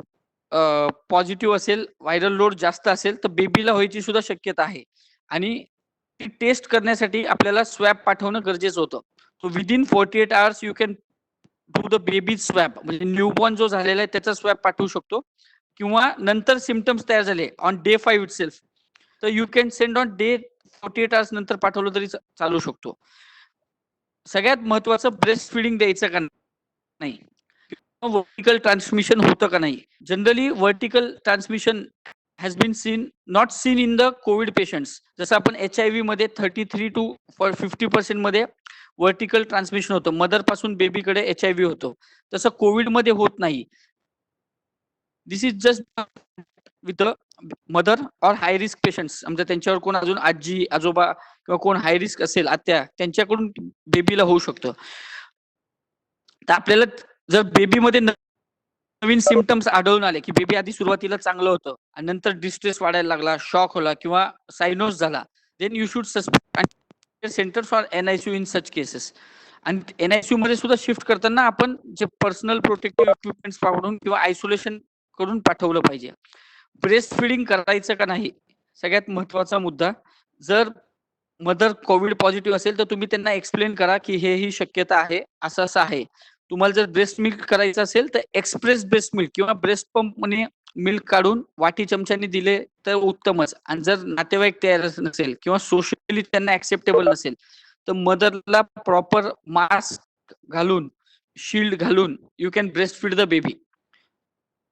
पॉझिटिव्ह असेल, व्हायरल लोड जास्त असेल तर बेबीला व्हायची सुद्धा शक्यता आहे आणि ती टेस्ट करण्यासाठी आपल्याला स्वॅब पाठवणं गरजेचं होतं. So within 48 hours you can do the baby swab, म्हणजे न्यूबॉर्न जो झालेला आहे त्याचा स्वॅब पाठवू शकतो किंवा नंतर सिम्पटम्स तयार झाले ऑन डे 5 इटसेल्फ तर you can send on day 48 hours नंतर पाठवलं तरी चालू शकतो. सगळ्यात महत्वाचं ब्रेस्ट फिडिंग द्यायचं का नाही, वर्टिकल ट्रान्समिशन होतं का नाही. Generally vertical transmission has been seen not seen in the Covid patients. जसं आपण HIV मध्ये 33 to 50% मध्ये वर्टिकल ट्रान्समिशन होतं, मदर पासून बेबीकडे HIV होतो, तसं कोविड मध्ये होत नाही. This is just with the mother or high risk patients. म्हणजे त्यांच्यावर कोण अजून आजी आजोबा किंवा कोण हाय रिस्क असेल आत्या त्यांच्याकडून बेबीला होऊ शकतं. तर आपल्याला जर बेबीमध्ये नवीन सिम्पटम्स आढळून आले की बेबी आधी सुरुवातीला चांगलं होतं आणि नंतर डिस्ट्रेस वाढायला लागला, शॉक होला किंवा सायनोस झाला, then you should suspect center for NICU in such cases. आणि NICU मध्ये सुद्धा शिफ्ट करताना आपण जे पर्सनल प्रोटेक्टिव्ह इक्विपमेंट्स वापरून किंवा आयसोलेशन करून पाठवलं पाहिजे. ब्रेस्ट फिडिंग करायचं का नाही, सगळ्यात महत्वाचा मुद्दा. जर मदर कोविड पॉझिटिव्ह असेल तर तुम्ही त्यांना एक्सप्लेन करा की हे ही शक्यता आहे, असं असं आहे. तुम्हाला जर ब्रेस्ट मिल्क करायचं असेल तर एक्सप्रेस ब्रेस्ट मिल्क किंवा ब्रेस्ट पंप मध्ये मिल्क काढून वाटी चमच्याने दिले तर उत्तमच. आणि जर नातेवाईक तयार नसेल किंवा सोशली त्यांना ऍक्सेप्टेबल नसेल तर मदरला प्रॉपर मास्क घालून, शिल्ड घालून you can breast feed the baby.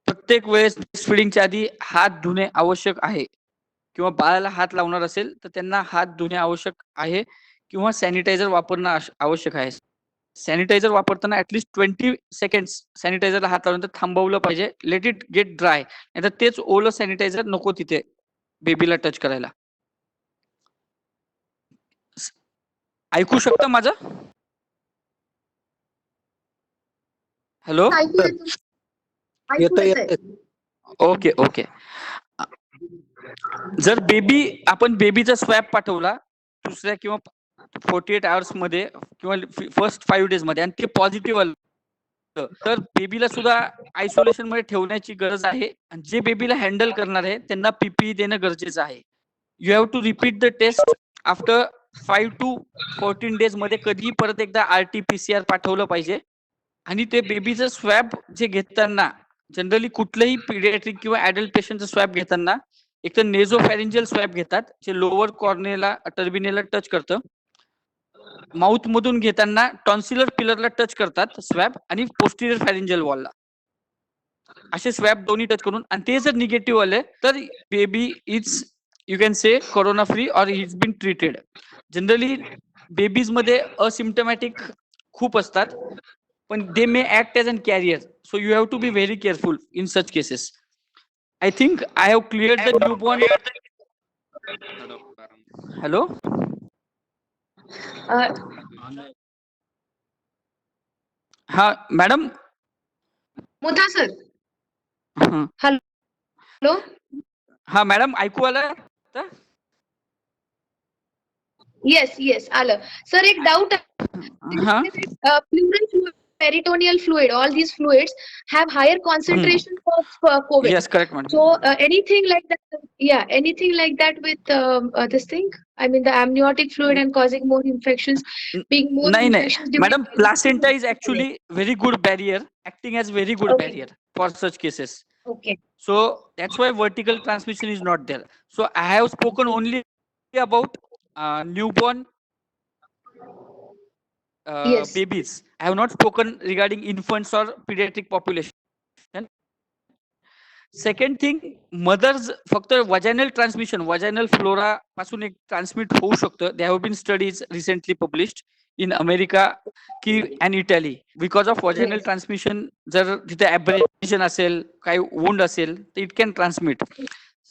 प्रत्येक वेळेस ब्रेस्ट फिडिंगच्या आधी हात धुणे आवश्यक आहे किंवा बाळाला हात लावणार असेल तर त्यांना हात धुणे आवश्यक आहे किंवा सॅनिटायझर वापरणं आवश्यक आहे. सॅनिटायझर वापरताना ऍटलीस्ट 20 सेकंड्स सॅनिटायझरला हात लावून थांबवलं पाहिजे. Let it get dry. नाहीतर तेच ओलं सॅनिटायझर नको तिथे बेबीला टच करायला. ऐकू शकता माझं? हॅलो. ऐकू येतं. ऐकू येतंय, येतंय. येतंय. Okay okay. जर आपण बेबीचा स्वॅब पाठवला दुसऱ्या किंवा 48 hours मध्ये किंवा फर्स्ट 5 days मध्ये आणि ते पॉझिटिव्ह आलं तर बेबीला सुद्धा आयसोलेशन मध्ये ठेवण्याची गरज आहे. आणि जे बेबीला हँडल करणार आहे त्यांना PPE देणं गरजेचं आहे. You have to repeat the test after 5 to 14 days मध्ये कधीही परत एकदा RT-PCR पाठवलं पाहिजे. आणि ते बेबीचं स्वॅब जे घेताना जनरली कुठलंही पीडियाट्रिक किंवा ऍडल्ट पेशंटचं स्वॅब घेताना एक तर नेझोफॅरिंजियल स्वॅब घेतात जे लोअर कॉर्नेला टर्बिनेला टच करतं. माउथ मधून घेताना टॉन्सिलर पिलरला टच करतात स्वॅब आणि पोस्टिरियर फॅरिंजियल वॉलला. असे स्वॅब दोन्ही टच करून, आणि ते जर निगेटिव्ह आले तर baby is you can say corona free or is been treated. Generally babies मध्ये असिम्टमॅटिक खूप असतात पण they may act as an carrier. So you have to be very careful in such cases. I think I have cleared the newborn. Hello. हा madam. Mutha sir. हं. Hello. हा madam ऐकू आलं? Yes आलं. सर एक डाऊट हा. pleural fluid, peritoneal fluid, all these fluids have higher concentration of COVID. Yes, correct, madam. So anything like that, anything like that with this thing? I mean the amniotic fluid and causing more infections, being more नाही infections. during madam, pregnancy. placenta is actually very good barrier, acting as very good Okay. barrier for such cases. Okay. So that's why vertical transmission is not there. So I have spoken only about newborn Yes. babies. I have not spoken regarding infants or pediatric population. Second thing, mothers फक्त vaginal transmission, vaginal flora पासून एक transmit होऊ शकतं. They have been studies recently published in America की and Italy. Because of vaginal Yes. Transmission जर तिथे abrasion असेल, काही वुंड असेल तर it can transmit.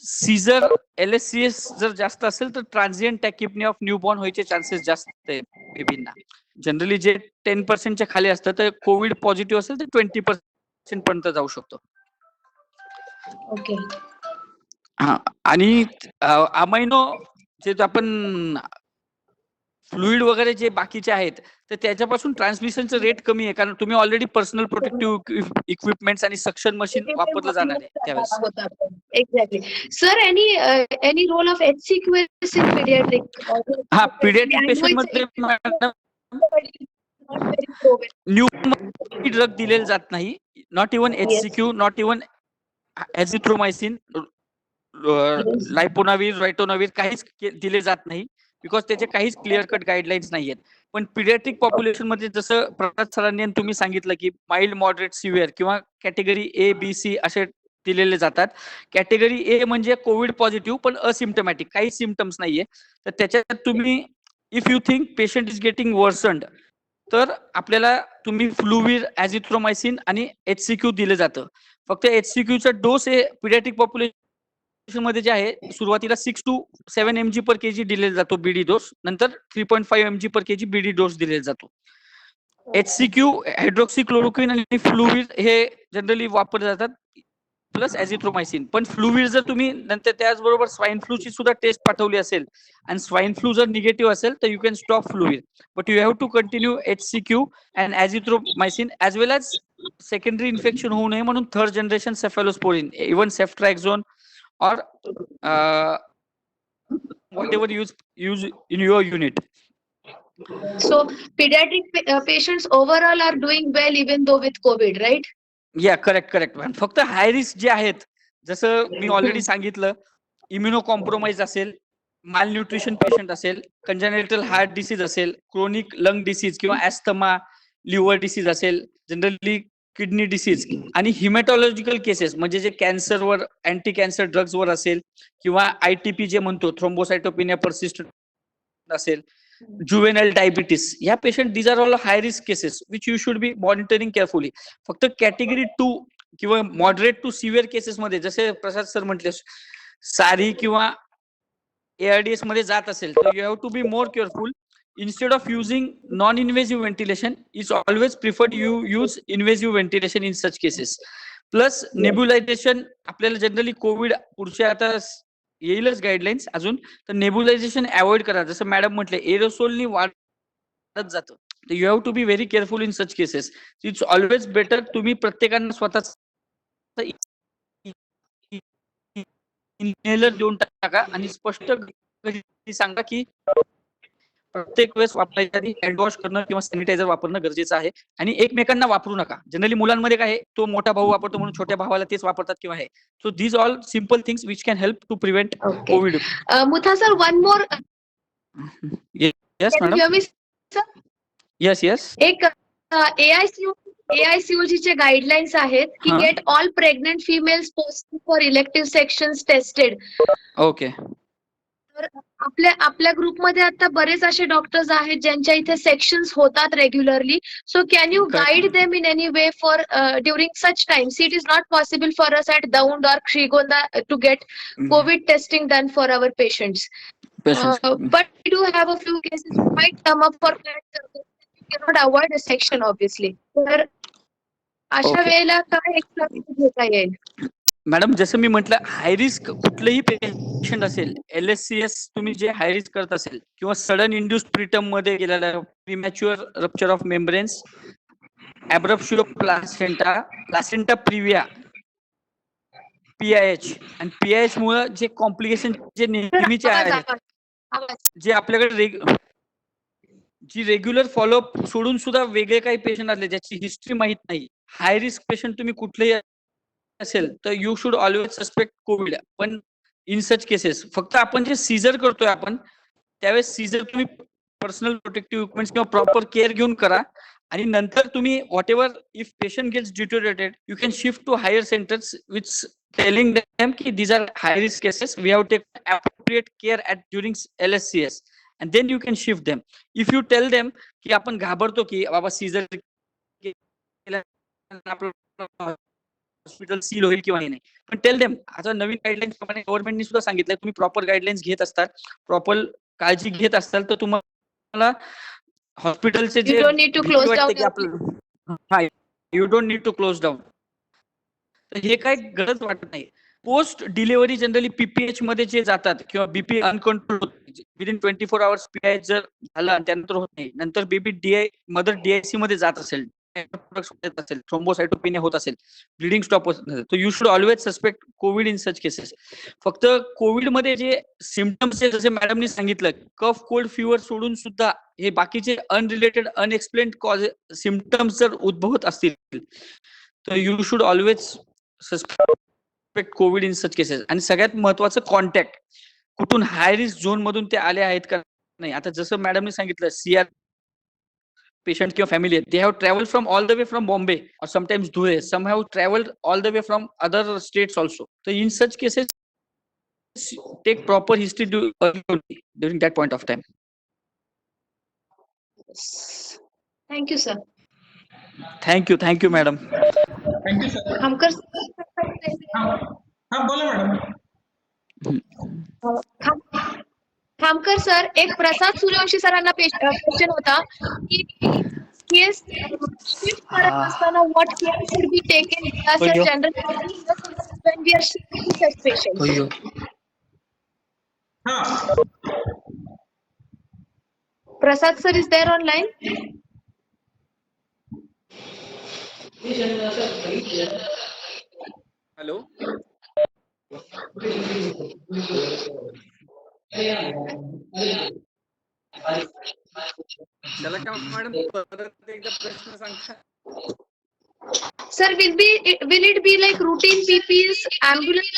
Caesar LSCS जर जास्त असेल तर ट्रान्झिएंट टॅकिपनी ऑफ न्यूबॉर्न व्हायचे चान्सेस जास्त आहे बेबींना. जनरली जे 10% खाली असतं तर कोविड पॉझिटिव्ह असेल तर 20% पर्यंत जाऊ शकतो. Okay. हा आणि अमायनो जे आपण फ्लुइड वगैरे जे बाकीचे आहेत तर त्याच्यापासून ट्रान्समिशनचं रेट कमी आहे कारण तुम्ही ऑलरेडी पर्सनल प्रोटेक्टिव्ह इक्विपमेंट्स आणि सक्शन मशीन वापरलं जाणार आहे त्यावेळेस. Exactly sir any role of HCQS in paediatric हा पीडियाट्रिक पेशंट मध्ये न्यू ड्रग दिलेले जात नाही. Not even HCQ, not even azithromycin, lopinavir, ritonavir काहीच दिले जात नाही बिकॉज त्याचे काहीच क्लिअर कट गाईडलाईन्स नाहीयेत. पण पीडियाट्रिक पॉप्युलेशन मध्ये जसं प्रसाद सरांनी आणि तुम्ही सांगितलं की माइल्ड, मॉडरेट, सिव्हिअर किंवा कॅटेगरी A, B, C असे दिलेले जातात. कॅटेगरी A म्हणजे कोविड पॉझिटिव्ह पण असिम्टमॅटिक, काही सिम्टम्स नाहीये. तर त्याच्यात तुम्ही if you think patient is getting worsened तर आपल्याला तुम्ही फ्लुविर, एझिथ्रोमायसिन आणि HCQ दिलं जातं. फक्त HCQचा डोस हे पीडियाट्रिक पॉप्युलेशन मध्ये जे आहे सुरुवातीला 6 to 7 mg पर केजी दिलेला जातो बीडी डोस, नंतर 3.5 mg पर केजी बीडी डोस दिलेला जातो. HCQ, हायड्रोक्सिक्लोरोक्विन आणि फ्लुविर हे जनरली वापरले जातात प्लस एझिथ्रोमायसिन. पण फ्लुविर जर तुम्ही नंतर त्याचबरोबर स्वाईन फ्लूची सुद्धा टेस्ट पाठवली असेल आणि स्वाईन फ्लू जर निगेटिव्ह असेल तर you can stop Fluvir, but you have to continue HCQ and azithromycin as well as secondary infection होऊ नये म्हणून third generation cephalosporin, even ceftriaxone or whatever use in your unit. So pediatric patients overall are doing well even though with COVID, right? Yeah, correct. फक्त high risk जे आहेत जसं मी already सांगितलं, immuno compromise असेल, माल न्यूट्रिशन पेशंट असेल, congenital heart disease असेल, chronic lung disease किंवा ॲस्थमा, लिव्हर डिसीज असेल, जनरली किडनी डिसीज आणि हिमॅटॉलॉजिकल केसेस म्हणजे जे कॅन्सरवर अँटी कॅन्सर ड्रग्सवर असेल किंवा ITP जे म्हणतो थ्रोम्बोसायटोपिनिया पर्सिस्टंट असेल, जुवेनाइल डायबिटीस, या patient these are all high risk cases which you should be monitoring carefully. फक्त कॅटेगरी 2 किंवा मॉडरेट टू सिव्हिअर केसेस मध्ये जसे प्रसाद सर म्हटले सारी किंवा ARDS मध्ये जात असेल तर you have to be more careful. Instead of using non-invasive ventilation, it's always preferred you use invasive ventilation in such cases. Plus nebulization आपल्याला जनरली कोविड पुढच्या आता येईलच गाईडलाईन्स अजून, तर नेब्युलायझेशन अवॉइड करा. जसं मॅडम म्हटले एरोसोलनी वाढत जातं, तर you have to be very careful in such cases. It's always better तुम्ही प्रत्येकांना स्वतःचा इनहेलर देऊन टाका आणि स्पष्ट सांगा की प्रत्येक वेळेस वापरायच्या आधी हँड वॉश करणं किंवा सॅनिटायझर वापरणं गरजेचं आहे आणि एकमेकांना वापरू नका. जनरली मुलांमध्ये काय आहे, तो मोठा भाऊ वापरतो म्हणून छोट्या भावाला तेच वापरतात किंवा आहे. So these all simple things which can help to prevent COVID. Mutha sir, one more. Yes Can you madam. hear me, sir? Yes. एक AICOG चे गाईडलाईन्स आहेत की हा. Get all pregnant females post for elective sections tested. Okay. तर आपल्या ग्रुपमध्ये आता बरेच असे डॉक्टर्स आहेत ज्यांच्या इथे सेक्शन्स होतात regularly. So can you Correct. Guide them in any way for during such times? It is not possible for us at Daund or Srigonda to get COVID testing done for our patients. But we do have a few cases who might come up for that. You cannot avoid a section obviously. तर अशा Okay. वेळेला काय extra घेता येईल? Madam जसं मी म्हटलं high risk कुठलेही patient असेल, LSCS तुम्ही जे हाय रिस्क करत असेल किंवा सडन इंड्युस्ड प्रीटर्म मध्ये गेलेला premature rupture of membranes, abruptio placenta praevia, PIH आणि PIH मुळे जे कॉम्प्लिकेशन जे नेहमीचे आहेत, जे आपल्याकडे जी रेग्युलर फॉलोअप सोडून सुद्धा वेगळे काही पेशंट असले ज्याची हिस्ट्री माहित नाही, हाय रिस्क पेशंट तुम्ही कुठलेही असेल तर you should always suspect COVID. पण इन सच केसेस फक्त आपण जे सीझर करतोय आपण त्यावेळेस सीझर तुम्ही पर्सनल प्रोटेक्टिव्ह इक्विपमेंट्स किंवा प्रॉपर केअर घेऊन करा आणि नंतर तुम्ही whatever if patient gets deteriorated you can shift to higher centres which telling them की these are high risk cases, we have take appropriate care at during LSCS and then you can shift them. If you tell them की आपण घाबरतो की बाबा Caesar hospital seal होईल किंवा नाही, पण टेल देम आता नवीन गाईडलाईन्स प्रमाणे गव्हर्नमेंटनी सुद्धा सांगितलं तुम्ही प्रॉपर गाईडलाईन्स घेत असतात, प्रॉपर काळजी घेत असताल तर तुम्हाला हॉस्पिटलचे जे You don't need to close down की आपलं you don't need to close down, तर हे काही गरज वाटत नाही. पोस्ट डिलिव्हरी जनरली पीपीएच मध्ये जे जातात किंवा BP uncontrol within 24 hours PI जर झाला आणि त्यानंतर होत नाही, नंतर बेबी डीआय मदर डीआयसी मध्ये जात असेल, थ्रोम्बोसाइटोपिनिया होत असेल, ब्लिडिंग स्टॉप होत नसेल, तर you should always suspect Covid in such cases. फक्त कोविड मध्ये जे सिम्पटम्स जसे मॅडमनी सांगितलं, कफ कोल्ड फिवर सोडून सुद्धा हे बाकीचे अनरिलेटेड अनएक्सप्लेन्ड कॉज सिम्पटम्स जर उद्भवत असतील तर you should always suspect Covid in such cases. आणि सगळ्यात महत्वाचं कॉन्टॅक्ट, कुठून हाय रिस्क झोन मधून ते आले आहेत का नाही. आता जसं मॅडमने सांगितलं, सीआर patient किंवा family, they have traveled from all the way from Bombay or sometimes Dhule, some have traveled all the way from other states also. So in such cases, take proper history during that point of time. Thank you, sir. Thank you, madam. Thank you sir. Khamkar हा बोला madam. Khamkar sir, एक प्रसाद सूर्यवंशी सरांना question होता की केस shift करत असताना what care should be taken अय्यो. General when we are shifting such patients. हा Prasad sir is there online? Hello. चला का मॅडम परत एकदा प्रश्न सांगता. Sir, will it be like routine PPs, ambulance?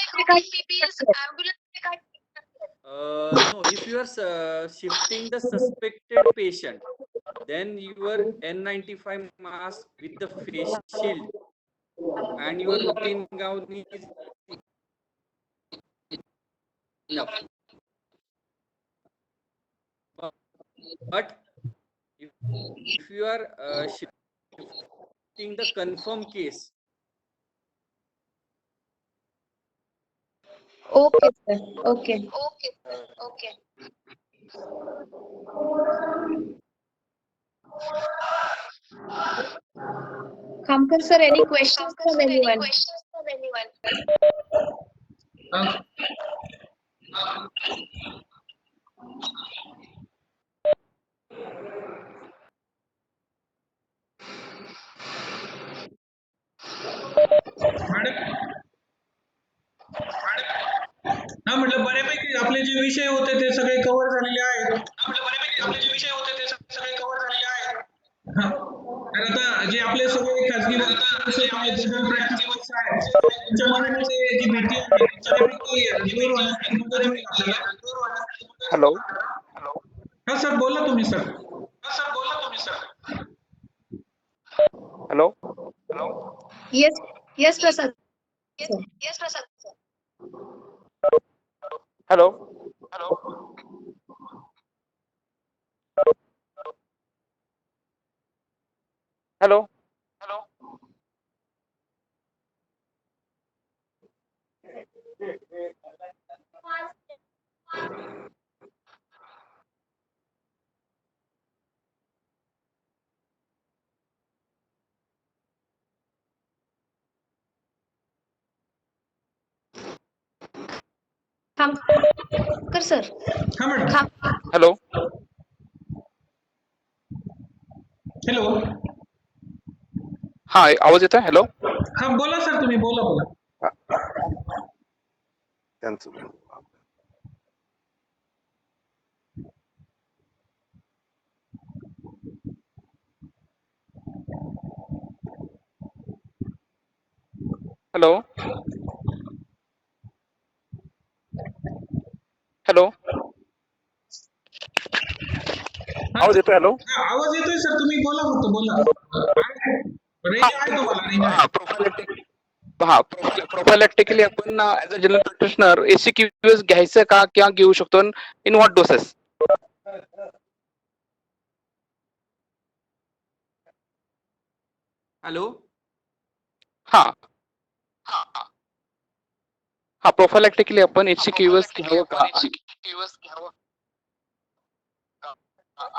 No, if you are shifting the suspected patient, then your N95 mask with the face shield and your routine gown is enough. But if you are shifting the confirmed case, Okay, sir. Okay. Kamkar sir, any questions from anyone? हा म्हटलं बऱ्यापैकी आपले जे विषय होते ते सगळे cover झालेले आहेत. हा. तर आता जे आपले सगळे खाजगी विषय आहेत, जनरल प्रॅक्टिस आहेत, त्यांच्या मनामध्ये जी भीती आहे ती बऱ्यापैकी दूर होण्यासाठी मदत होईल आपल्याला. हॅलो. हा सर बोला तुम्ही sir. Hello. Yes, Prasad. Hello. Hello. Kamkar sir. हा मॅडम. हॅलो. हॅलो. हा आवाज येतोय. हॅलो. हा बोला सर, तुम्ही बोला. त्यांचं हॅलो. हॅलो. आवाज येतोय. हॅलो. हा, आवाज येतोय सर, तुम्ही बोला फक्त बोला. रेंज आहे तुम्हाला, रेंज आहे. प्रोफायलॅक्टिकली आपण ऍज अ जनरल प्रॅक्टिशनर एसीक्यूएस घ्यायचं का किंवा घेऊ शकतो, इन व्हॉट डोसेस? हॅलो. हा प्रोफायलॅक्टिकली आपण एसीक्यूएस घ्यावं का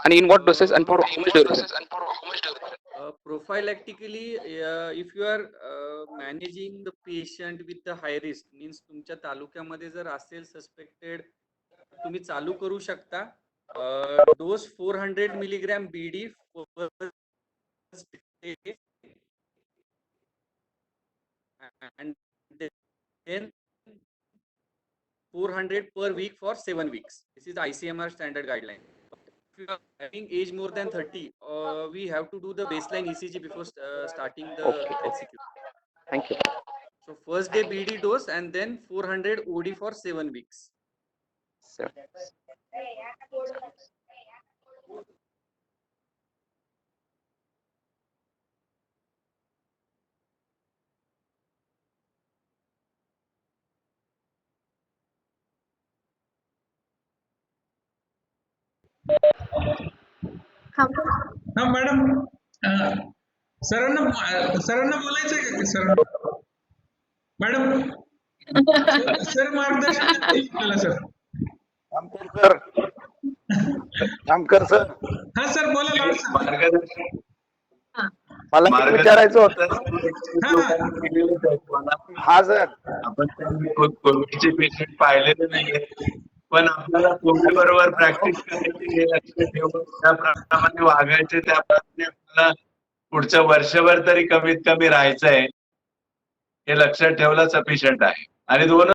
आणि इन व्हॉट डोसेस आणि for how much duration? Prophylactically, if you are managing the patient with the high risk, means तुमच्या तालुक्यामध्ये जर असेल सस्पेक्टेड, तुम्ही चालू करू शकता dose 400 milligram BD and then 400 per week for 7 weeks. This is the ICMR standard guideline. If you are having age more than 30, we have to do the baseline ECG before starting the Okay. LCQ. Thank you. So first day BD dose and then 400 OD for 7 weeks. Sir. हा madam, सरांना बोलायचंय का sir? Madam, sir मार्गदर्शन करतील आपल्याला sir. Jamkar sir, हा sir बोला Lord sir. मार्गदर्शन मला एक विचारायचं होतं. हा सर, आपण कोविडचे पेशंट पाहिलेले नाहीये, पण आपल्याला कोविड बरोबर प्रॅक्टिस करायची हे लक्ष ठेवून त्याप्रमाणे वागायचे, त्याप्रमाणे आपल्याला पुढच्या वर्षभर तरी कमीत कमी राहायचंय हे लक्षात ठेवलं सफिशियंट आहे. आणि दोन